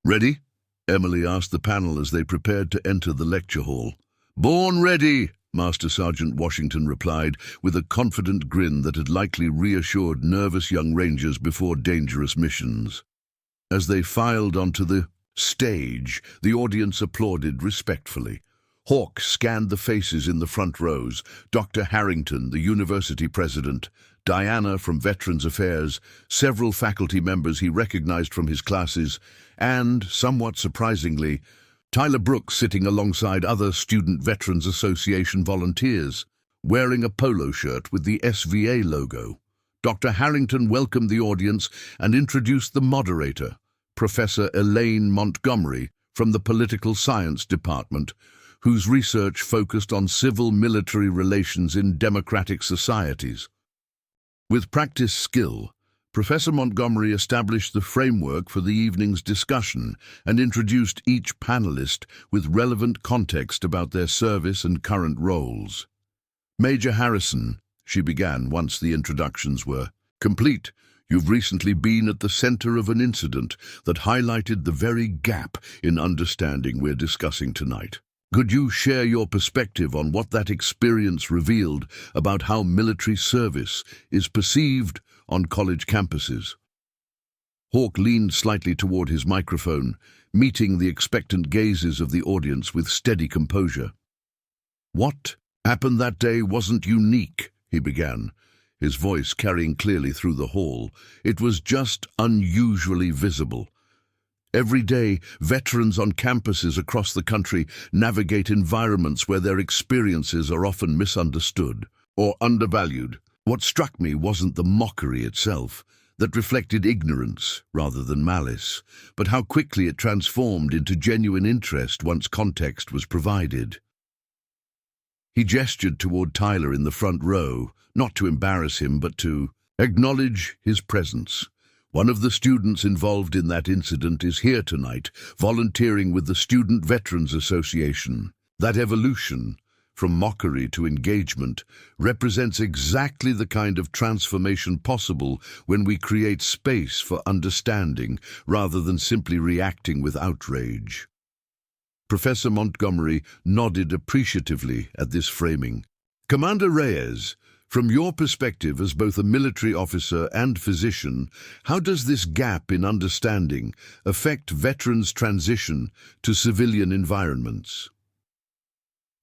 "Ready?" Emily asked the panel as they prepared to enter the lecture hall. "Born ready," Master Sergeant Washington replied, with a confident grin that had likely reassured nervous young rangers before dangerous missions. As they filed onto the stage, the audience applauded respectfully. Hawk scanned the faces in the front rows: Dr. Harrington, the university president, Diana from Veterans Affairs, several faculty members he recognized from his classes, and, somewhat surprisingly, Tyler Brooks sitting alongside other Student Veterans Association volunteers, wearing a polo shirt with the SVA logo. Dr. Harrington welcomed the audience and introduced the moderator, Professor Elaine Montgomery from the Political Science Department, whose research focused on civil-military relations in democratic societies. With practiced skill, Professor Montgomery established the framework for the evening's discussion and introduced each panelist with relevant context about their service and current roles. "Major Harrison," she began once the introductions were complete, "you've recently been at the center of an incident that highlighted the very gap in understanding we're discussing tonight. Could you share your perspective on what that experience revealed about how military service is perceived on college campuses?" Hawk leaned slightly toward his microphone, meeting the expectant gazes of the audience with steady composure. "What happened that day wasn't unique," he began, his voice carrying clearly through the hall. "It was just unusually visible. Every day, veterans on campuses across the country navigate environments where their experiences are often misunderstood or undervalued. What struck me wasn't the mockery itself, that reflected ignorance rather than malice, but how quickly it transformed into genuine interest once context was provided." He gestured toward Tyler in the front row, not to embarrass him, but to acknowledge his presence. "One of the students involved in that incident is here tonight, volunteering with the Student Veterans Association. That evolution, from mockery to engagement, represents exactly the kind of transformation possible when we create space for understanding rather than simply reacting with outrage." Professor Montgomery nodded appreciatively at this framing. "Commander Reyes, from your perspective as both a military officer and physician, how does this gap in understanding affect veterans' transition to civilian environments?"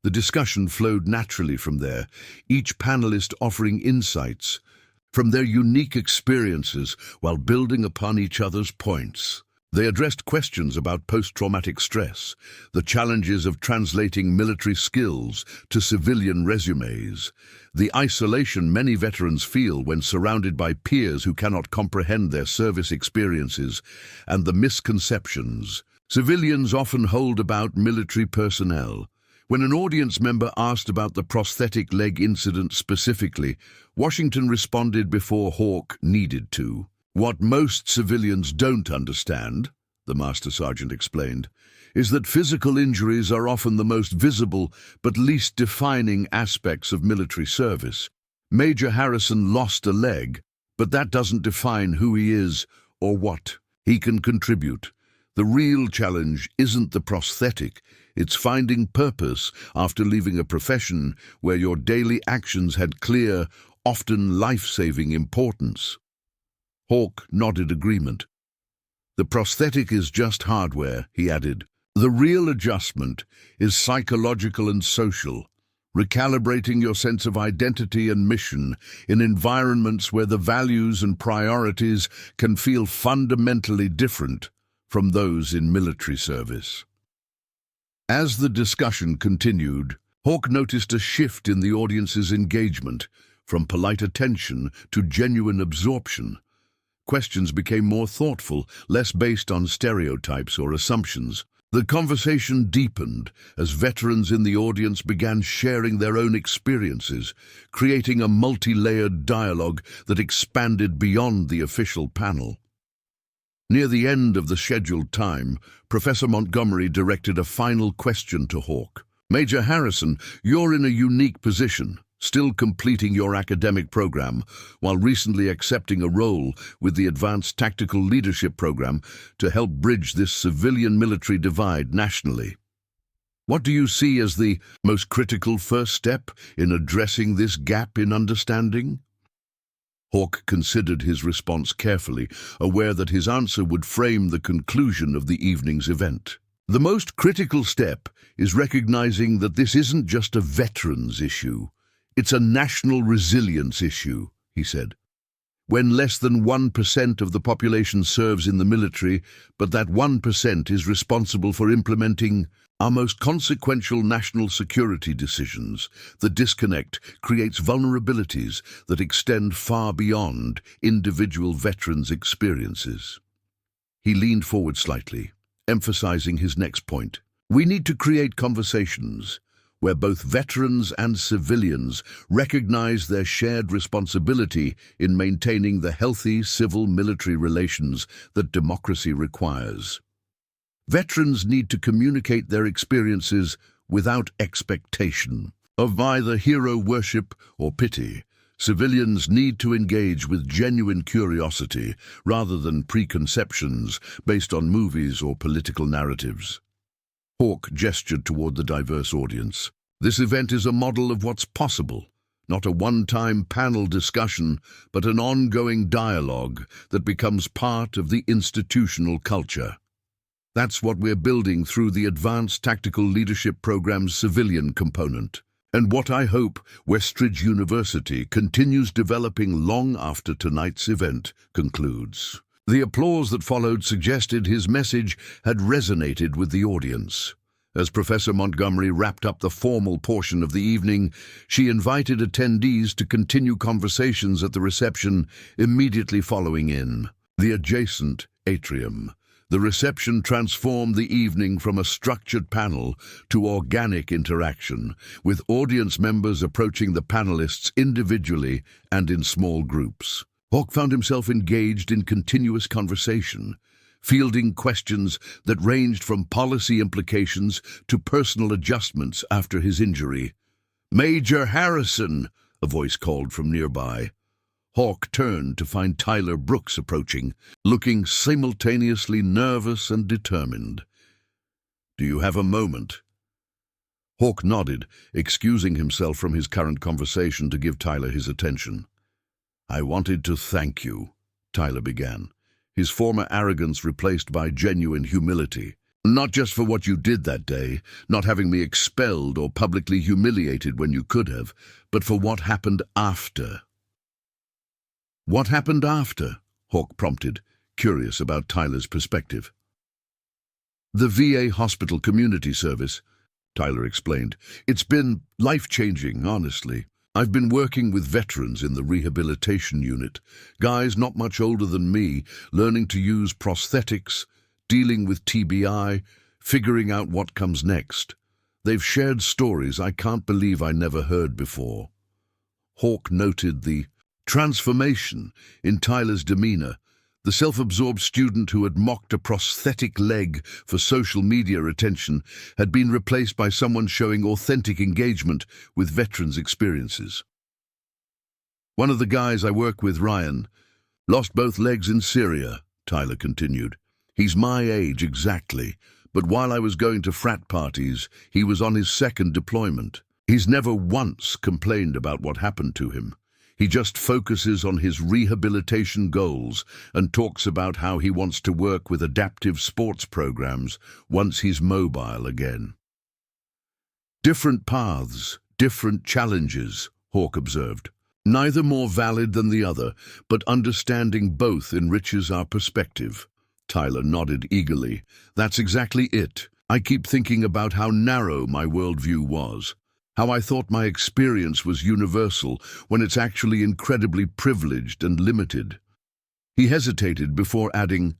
The discussion flowed naturally from there, each panelist offering insights from their unique experiences while building upon each other's points. They addressed questions about post-traumatic stress, the challenges of translating military skills to civilian resumes, the isolation many veterans feel when surrounded by peers who cannot comprehend their service experiences, and the misconceptions civilians often hold about military personnel. When an audience member asked about the prosthetic leg incident specifically, Washington responded before Hawk needed to. "What most civilians don't understand," the Master Sergeant explained, "is that physical injuries are often the most visible but least defining aspects of military service. Major Harrison lost a leg, but that doesn't define who he is or what he can contribute. The real challenge isn't the prosthetic, It's finding purpose after leaving a profession where your daily actions had clear, often life-saving importance. Hawke nodded agreement. The prosthetic is just hardware, he added. The real adjustment is psychological and social, recalibrating your sense of identity and mission in environments where the values and priorities can feel fundamentally different from those in military service. As the discussion continued, Hawke noticed a shift in the audience's engagement, from polite attention to genuine absorption. Questions became more thoughtful, less based on stereotypes or assumptions. The conversation deepened as veterans in the audience began sharing their own experiences, creating a multi-layered dialogue that expanded beyond the official panel. Near the end of the scheduled time, Professor Montgomery directed a final question to Hawke. Major Harrison, you're in a unique position, still completing your academic program, while recently accepting a role with the Advanced Tactical Leadership Program to help bridge this civilian-military divide nationally. What do you see as the most critical first step in addressing this gap in understanding? Hawke considered his response carefully, aware that his answer would frame the conclusion of the evening's event. The most critical step is recognizing that this isn't just a veterans issue. It's a national resilience issue, he said. When less than 1% of the population serves in the military, but that 1% is responsible for implementing our most consequential national security decisions, the disconnect creates vulnerabilities that extend far beyond individual veterans' experiences. He leaned forward slightly, emphasizing his next point. We need to create conversations where both veterans and civilians recognize their shared responsibility in maintaining the healthy civil-military relations that democracy requires. Veterans need to communicate their experiences without expectation of either hero worship or pity. Civilians need to engage with genuine curiosity rather than preconceptions based on movies or political narratives. Hawke gestured toward the diverse audience. This event is a model of what's possible, not a one-time panel discussion, but an ongoing dialogue that becomes part of the institutional culture. That's what we're building through the Advanced Tactical Leadership Program's civilian component, and what I hope Westridge University continues developing long after tonight's event concludes. The applause that followed suggested his message had resonated with the audience. As Professor Montgomery wrapped up the formal portion of the evening, she invited attendees to continue conversations at the reception immediately following in the adjacent atrium. The reception transformed the evening from a structured panel to organic interaction, with audience members approaching the panelists individually and in small groups. Hawke found himself engaged in continuous conversation, fielding questions that ranged from policy implications to personal adjustments after his injury. "Major Harrison," a voice called from nearby. Hawke turned to find Tyler Brooks approaching, looking simultaneously nervous and determined. "Do you have a moment?" Hawke nodded, excusing himself from his current conversation to give Tyler his attention. "I wanted to thank you," Tyler began, his former arrogance replaced by genuine humility. "Not just for what you did that day, not having me expelled or publicly humiliated when you could have, but for what happened after." "What happened after?" Hawke prompted, curious about Tyler's perspective. "The VA Hospital Community Service," Tyler explained. "It's been life-changing, honestly. I've been working with veterans in the rehabilitation unit, guys not much older than me, learning to use prosthetics, dealing with TBI, figuring out what comes next. They've shared stories I can't believe I never heard before." Hawke noted the transformation in Tyler's demeanor. The self-absorbed student who had mocked a prosthetic leg for social media attention had been replaced by someone showing authentic engagement with veterans' experiences. "One of the guys I work with, Ryan, lost both legs in Syria," Tyler continued. "He's my age exactly, But while I was going to frat parties, he was on his second deployment. He's never once complained about what happened to him. He just focuses on his rehabilitation goals and talks about how he wants to work with adaptive sports programs once he's mobile again. Different paths, different challenges, Hawk observed. Neither more valid than the other, but understanding both enriches our perspective. Tyler nodded eagerly. That's exactly it. I keep thinking about how narrow my worldview was. How I thought my experience was universal when it's actually incredibly privileged and limited. He hesitated before adding,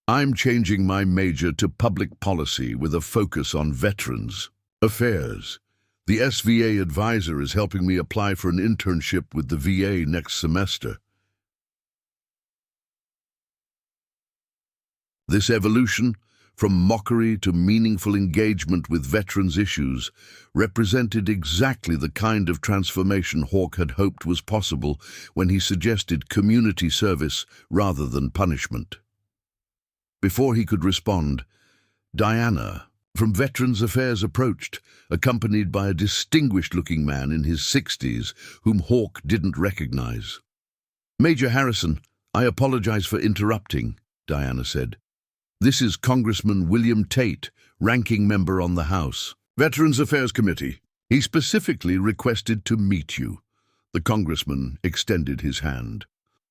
I'm changing my major to public policy with a focus on veterans affairs. The SVA advisor is helping me apply for an internship with the VA next semester. This evolution, from mockery to meaningful engagement with veterans' issues, represented exactly the kind of transformation Hawk had hoped was possible when he suggested community service rather than punishment. Before he could respond, Diana, from Veterans Affairs, approached, accompanied by a distinguished-looking man in his 60s whom Hawk didn't recognize. Major Harrison, I apologize for interrupting, Diana said. This is Congressman William Tate, ranking member on the House. Veterans Affairs Committee. He specifically requested to meet you. The congressman extended his hand.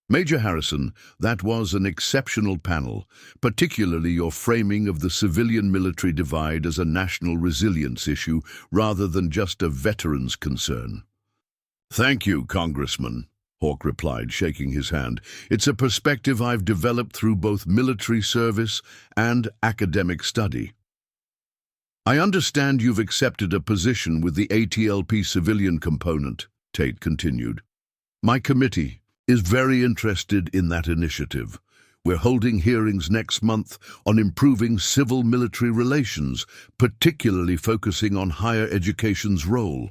Major Harrison, that was an exceptional panel, particularly your framing of the civilian-military divide as a national resilience issue rather than just a veterans' concern. Thank you, Congressman, Hawk replied, shaking his hand. It's a perspective I've developed through both military service and academic study. I understand you've accepted a position with the ATLP civilian component, Tate continued. My committee is very interested in that initiative. We're holding hearings next month on improving civil-military relations, particularly focusing on higher education's role.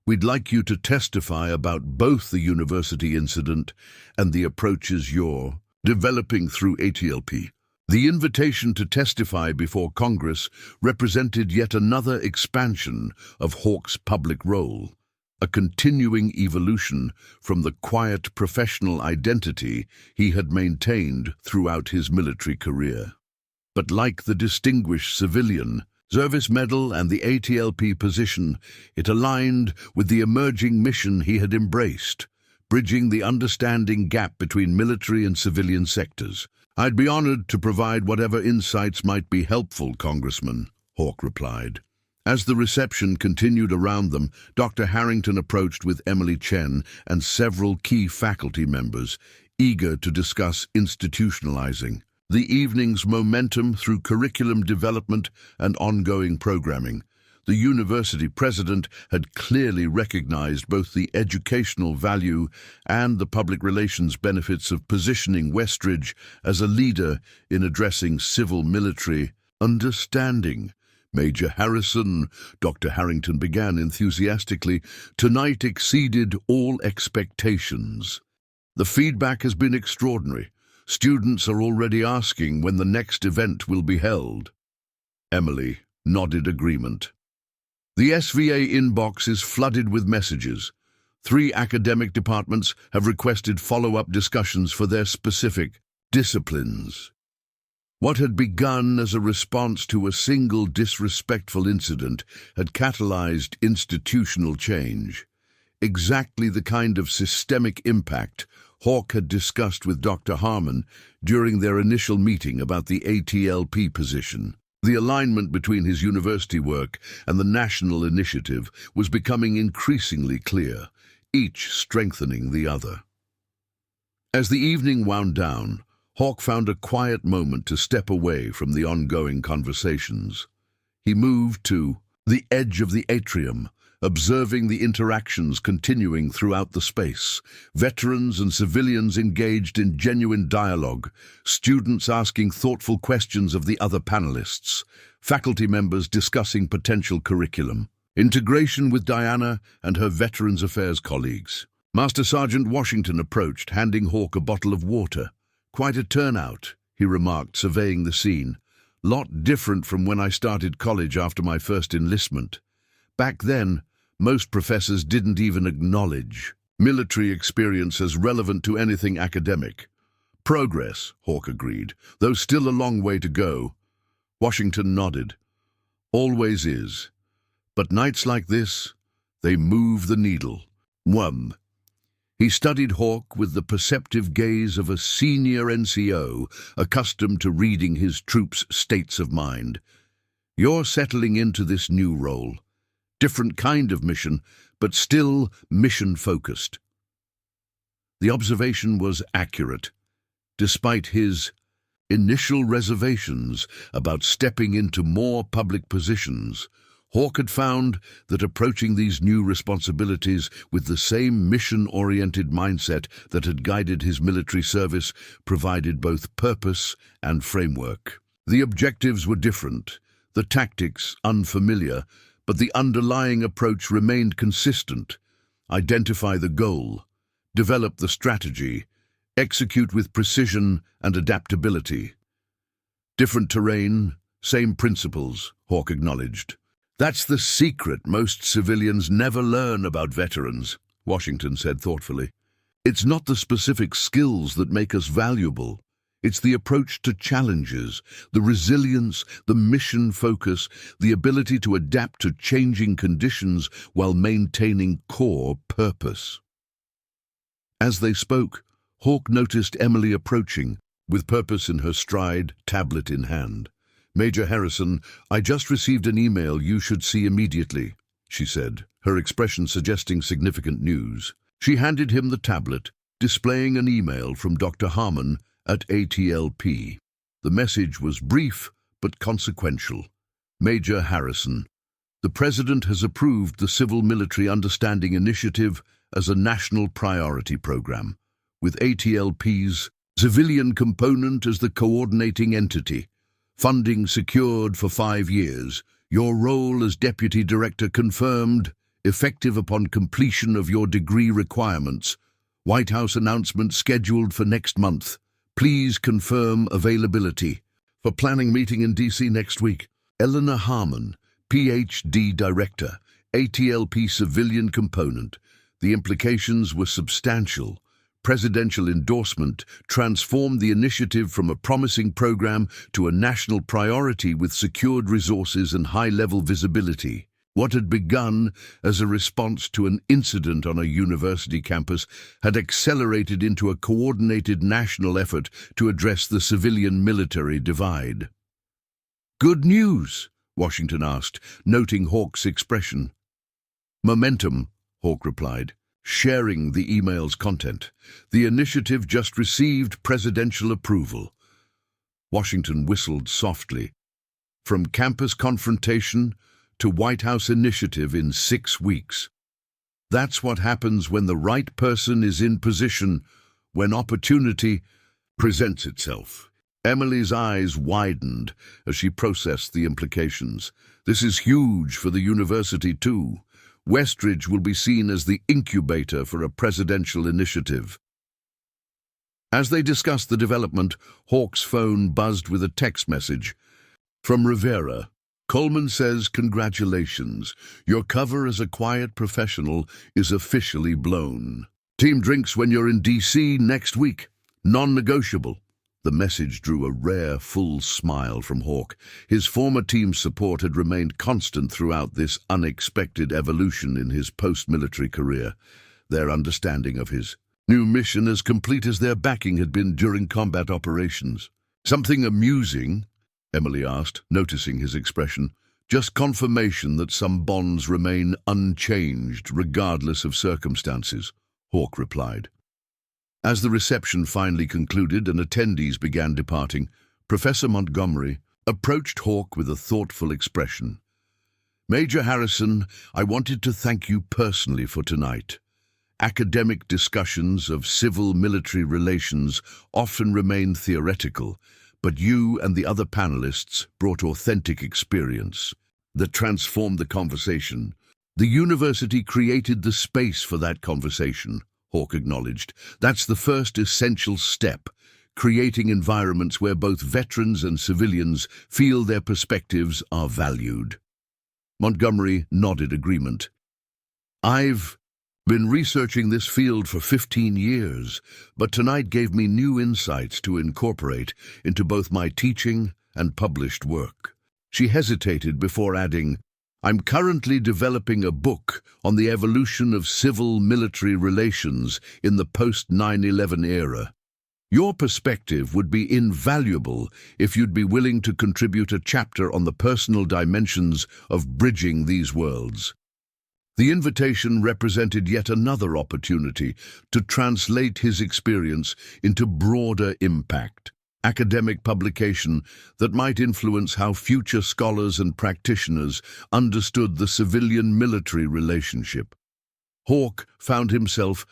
We'd like you to testify about both the university incident and the approaches you're developing through ATLP. The invitation to testify before Congress represented yet another expansion of Hawk's public role, a continuing evolution from the quiet professional identity he had maintained throughout his military career. But like the distinguished civilian, service medal and the ATLP position, it aligned with the emerging mission he had embraced, bridging the understanding gap between military and civilian sectors. I'd be honored to provide whatever insights might be helpful, Congressman, Hawk replied. As the reception continued around them, Dr. Harrington approached with Emily Chen and several key faculty members, eager to discuss institutionalizing the evening's momentum through curriculum development and ongoing programming. The university president had clearly recognized both the educational value and the public relations benefits of positioning Westridge as a leader in addressing civil-military understanding. Major Harrison, Dr. Harrington began enthusiastically, tonight exceeded all expectations. The feedback has been extraordinary. Students are already asking when the next event will be held. Emily nodded agreement. The SVA inbox is flooded with messages. 3 academic departments have requested follow-up discussions for their specific disciplines. What had begun as a response to a single disrespectful incident had catalyzed institutional change. Exactly the kind of systemic impact Hawk had discussed with Dr. Harmon during their initial meeting about the ATLP position. The alignment between his university work and the national initiative was becoming increasingly clear, each strengthening the other. As the evening wound down, Hawk found a quiet moment to step away from the ongoing conversations. He moved to the edge of the atrium, observing the interactions continuing throughout the space. Veterans and civilians engaged in genuine dialogue, students asking thoughtful questions of the other panelists, faculty members discussing potential curriculum, integration with Diana and her Veterans Affairs colleagues. Master Sergeant Washington approached, handing Hawk a bottle of water. Quite a turnout, he remarked, surveying the scene. Lot different from when I started college after my first enlistment. Back then, most professors didn't even acknowledge military experience as relevant to anything academic. Progress, Hawke agreed, though still a long way to go. Washington nodded. Always is. But nights like this, they move the needle. 1. He studied Hawke with the perceptive gaze of a senior NCO accustomed to reading his troops' states of mind. You're settling into this new role. Different kind of mission, but still mission-focused. The observation was accurate, despite his initial reservations about stepping into more public positions. Hawke had found that approaching these new responsibilities with the same mission-oriented mindset that had guided his military service provided both purpose and framework. The objectives were different, the tactics unfamiliar, but the underlying approach remained consistent. Identify the goal, develop the strategy, execute with precision and adaptability. Different terrain, same principles, Hawke acknowledged. That's the secret most civilians never learn about veterans, Washington said thoughtfully. It's not the specific skills that make us valuable. It's the approach to challenges, the resilience, the mission focus, the ability to adapt to changing conditions while maintaining core purpose. As they spoke, Hawke noticed Emily approaching, with purpose in her stride, tablet in hand. Major Harrison, I just received an email you should see immediately, she said, her expression suggesting significant news. She handed him the tablet, displaying an email from Dr. Harmon at ATLP. The message was brief but consequential. Major Harrison, the President has approved the Civil-Military Understanding Initiative as a national priority program, with ATLP's civilian component as the coordinating entity. Funding secured for 5 years. Your role as Deputy Director confirmed, effective upon completion of your degree requirements. White House announcement scheduled for next month. Please confirm availability. For planning meeting in D.C. next week. Eleanor Harmon, Ph.D. Director, ATLP Civilian Component. The implications were substantial. Presidential endorsement transformed the initiative from a promising program to a national priority with secured resources and high-level visibility. What had begun as a response to an incident on a university campus had accelerated into a coordinated national effort to address the civilian-military divide. Good news, Washington asked, noting Hawke's expression. Momentum, Hawke replied, sharing the email's content. The initiative just received presidential approval. Washington whistled softly. From campus confrontation to White House initiative in 6 weeks. That's what happens when the right person is in position, when opportunity presents itself. Emily's eyes widened as she processed the implications. This is huge for the university too. Westridge will be seen as the incubator for a presidential initiative. As they discussed the development, Hawke's phone buzzed with a text message. From Rivera, Coleman says, congratulations. Your cover as a quiet professional is officially blown. Team drinks when you're in D.C. next week. Non-negotiable. The message drew a rare, full smile from Hawke. His former team's support had remained constant throughout this unexpected evolution in his post-military career. Their understanding of his new mission as complete as their backing had been during combat operations. Something amusing? Emily asked, noticing his expression. Just confirmation that some bonds remain unchanged regardless of circumstances, Hawke replied. As the reception finally concluded and attendees began departing, Professor Montgomery approached Hawke with a thoughtful expression. Major Harrison, I wanted to thank you personally for tonight. Academic discussions of civil-military relations often remain theoretical, but you and the other panelists brought authentic experience that transformed the conversation. The university created the space for that conversation, Hawke acknowledged. That's the first essential step, creating environments where both veterans and civilians feel their perspectives are valued. Montgomery nodded agreement. I've been researching this field for 15 years, but tonight gave me new insights to incorporate into both my teaching and published work. She hesitated before adding, I'm currently developing a book on the evolution of civil-military relations in the post-9/11 era. Your perspective would be invaluable if you'd be willing to contribute a chapter on the personal dimensions of bridging these worlds. The invitation represented yet another opportunity to translate his experience into broader impact, academic publication that might influence how future scholars and practitioners understood the civilian-military relationship. Hawke found himself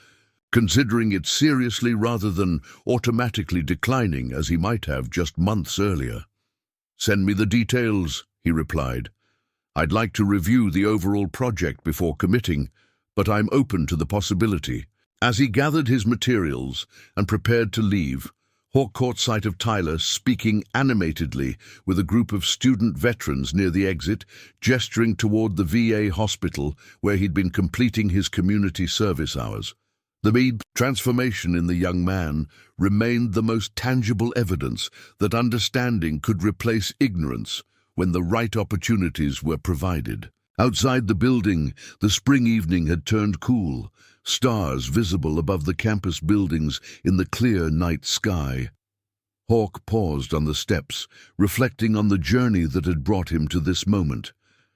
considering it seriously rather than automatically declining as he might have just months earlier. Send me the details, he replied. I'd like to review the overall project before committing, but I'm open to the possibility. As he gathered his materials and prepared to leave, Hawke caught sight of Tyler speaking animatedly with a group of student veterans near the exit, gesturing toward the VA hospital where he'd been completing his community service hours. The transformation in the young man remained the most tangible evidence that understanding could replace ignorance when the right opportunities were provided. Outside the building, the spring evening had turned cool, stars visible above the campus buildings in the clear night sky. Hawke paused on the steps, reflecting on the journey that had brought him to this moment.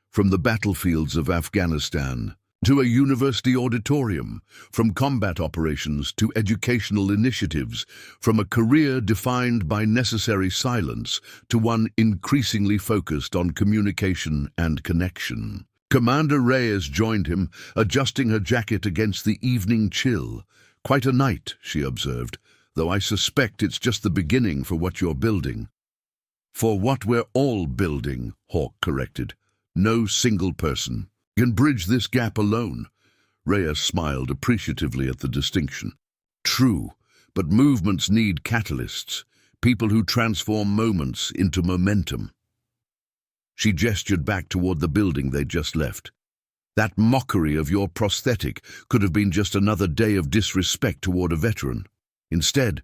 From the battlefields of Afghanistan to a university auditorium, from combat operations to educational initiatives, from a career defined by necessary silence to one increasingly focused on communication and connection. Commander Reyes joined him, adjusting her jacket against the evening chill. Quite a night, she observed, though I suspect it's just the beginning for what you're building. For what we're all building, Hawke corrected. No single person can bridge this gap alone. Reyes smiled appreciatively at the distinction. True, but movements need catalysts, people who transform moments into momentum. She gestured back toward the building they'd just left. That mockery of your prosthetic could have been just another day of disrespect toward a veteran. Instead,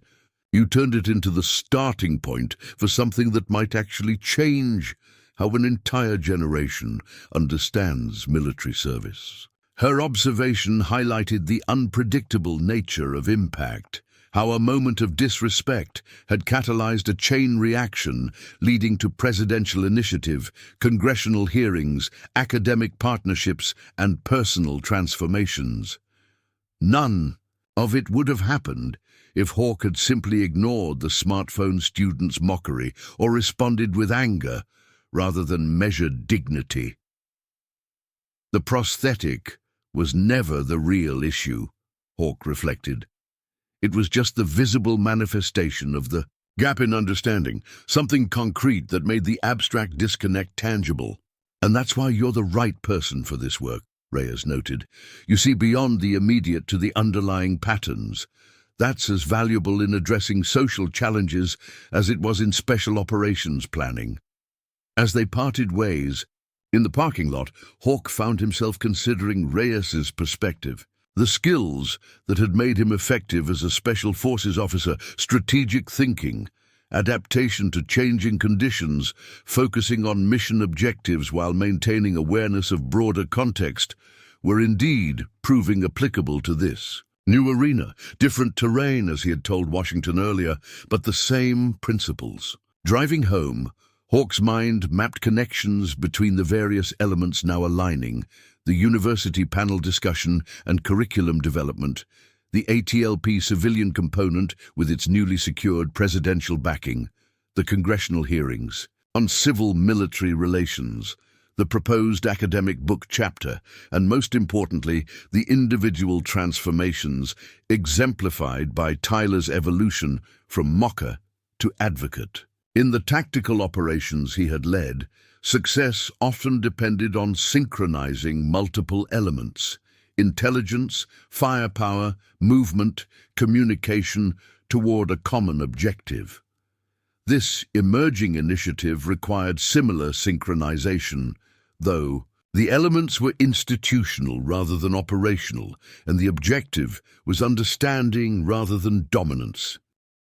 you turned it into the starting point for something that might actually change how an entire generation understands military service. Her observation highlighted the unpredictable nature of impact, how a moment of disrespect had catalyzed a chain reaction leading to presidential initiative, congressional hearings, academic partnerships, and personal transformations. None of it would have happened if Hawke had simply ignored the smartphone student's mockery or responded with anger rather than measured dignity. The prosthetic was never the real issue, Hawke reflected. It was just the visible manifestation of the gap in understanding, something concrete that made the abstract disconnect tangible. And that's why you're the right person for this work, Reyes noted. You see beyond the immediate to the underlying patterns. That's as valuable in addressing social challenges as it was in special operations planning. As they parted ways, in the parking lot, Hawke found himself considering Reyes's perspective. The skills that had made him effective as a special forces officer, strategic thinking, adaptation to changing conditions, focusing on mission objectives while maintaining awareness of broader context, were indeed proving applicable to this new arena, different terrain as he had told Washington earlier, but the same principles. Driving home, Hawke's mind mapped connections between the various elements now aligning, the university panel discussion and curriculum development, the ATLP civilian component with its newly secured presidential backing, the congressional hearings on civil-military relations, the proposed academic book chapter, and most importantly, the individual transformations exemplified by Tyler's evolution from mocker to advocate. In the tactical operations he had led, success often depended on synchronizing multiple elements: intelligence, firepower, movement, communication, toward a common objective. This emerging initiative required similar synchronization, though the elements were institutional rather than operational, and the objective was understanding rather than dominance.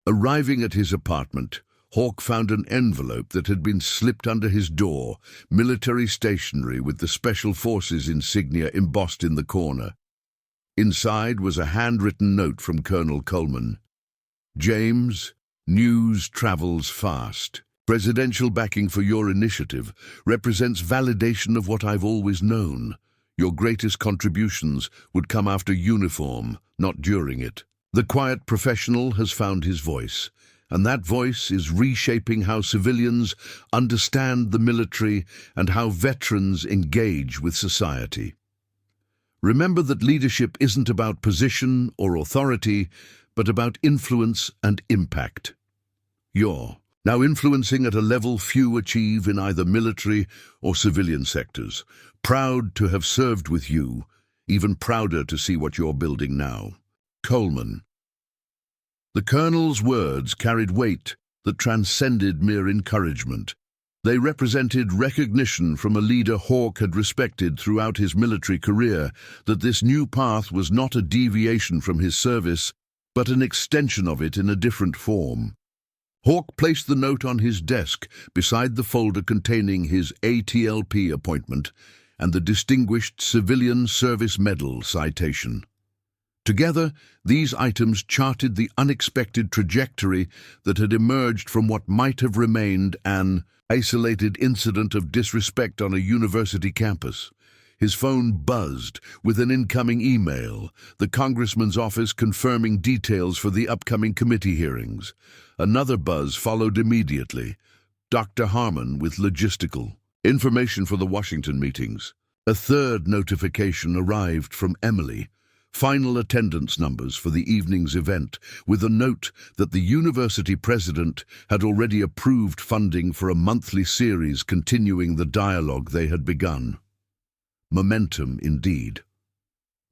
Arriving at his apartment, Hawk found an envelope that had been slipped under his door, military stationery with the Special Forces insignia embossed in the corner. Inside was a handwritten note from Colonel Coleman. "James, news travels fast. Presidential backing for your initiative represents validation of what I've always known. Your greatest contributions would come after uniform, not during it. The quiet professional has found his voice, and that voice is reshaping how civilians understand the military and how veterans engage with society. Remember that leadership isn't about position or authority, but about influence and impact. You're now influencing at a level few achieve in either military or civilian sectors. Proud to have served with you, even prouder to see what you're building now. Coleman." The colonel's words carried weight that transcended mere encouragement. They represented recognition from a leader Hawk had respected throughout his military career that this new path was not a deviation from his service, but an extension of it in a different form. Hawk placed the note on his desk beside the folder containing his ATLP appointment and the Distinguished Civilian Service Medal citation. Together, these items charted the unexpected trajectory that had emerged from what might have remained an isolated incident of disrespect on a university campus. His phone buzzed with an incoming email, the congressman's office confirming details for the upcoming committee hearings. Another buzz followed immediately. Dr. Harmon with logistical information for the Washington meetings. A third notification arrived from Emily, final attendance numbers for the evening's event, with a note that the university president had already approved funding for a monthly series continuing the dialogue they had begun. Momentum indeed.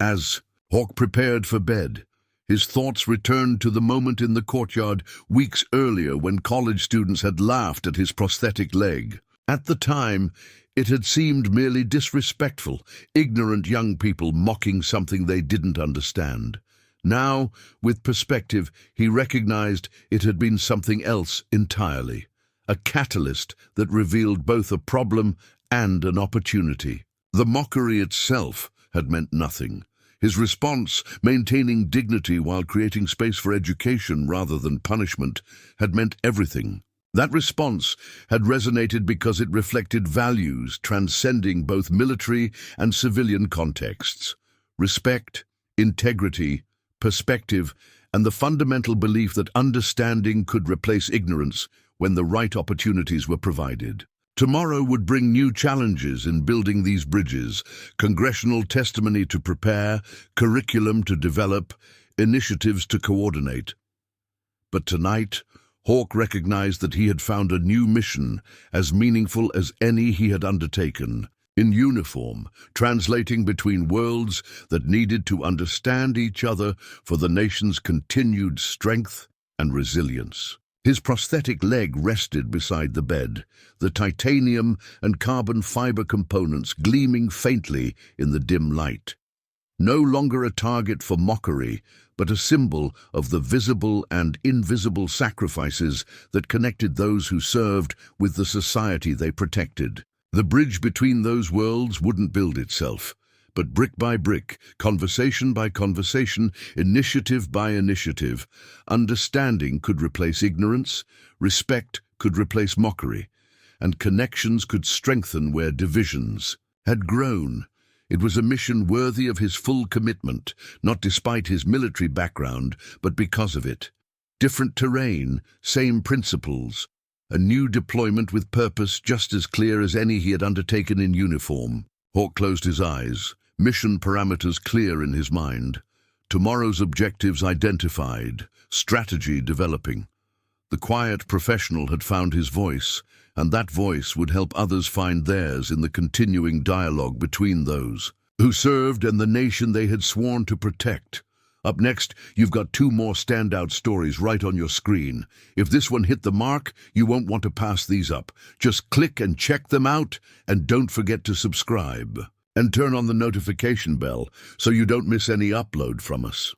As Hawk prepared for bed, his thoughts returned to the moment in the courtyard weeks earlier when college students had laughed at his prosthetic leg. At the time, it had seemed merely disrespectful, ignorant young people mocking something they didn't understand. Now, with perspective, he recognized it had been something else entirely, a catalyst that revealed both a problem and an opportunity. The mockery itself had meant nothing. His response, maintaining dignity while creating space for education rather than punishment, had meant everything. That response had resonated because it reflected values transcending both military and civilian contexts: respect, integrity, perspective, and the fundamental belief that understanding could replace ignorance when the right opportunities were provided. Tomorrow would bring new challenges in building these bridges: congressional testimony to prepare, curriculum to develop, initiatives to coordinate. But tonight, Hawk recognized that he had found a new mission as meaningful as any he had undertaken. In uniform, translating between worlds that needed to understand each other for the nation's continued strength and resilience. His prosthetic leg rested beside the bed, the titanium and carbon fiber components gleaming faintly in the dim light. No longer a target for mockery, but a symbol of the visible and invisible sacrifices that connected those who served with the society they protected. The bridge between those worlds wouldn't build itself, but brick by brick, conversation by conversation, initiative by initiative, understanding could replace ignorance, respect could replace mockery, and connections could strengthen where divisions had grown. It was a mission worthy of his full commitment, not despite his military background, but because of it. Different terrain, same principles, a new deployment with purpose just as clear as any he had undertaken in uniform. Hawk closed his eyes, mission parameters clear in his mind. Tomorrow's objectives identified, strategy developing. The quiet professional had found his voice, and that voice would help others find theirs in the continuing dialogue between those who served and the nation they had sworn to protect. Up next, you've got two more standout stories right on your screen. If this one hit the mark, you won't want to pass these up. Just click and check them out, and don't forget to subscribe. And turn on the notification bell so you don't miss any upload from us.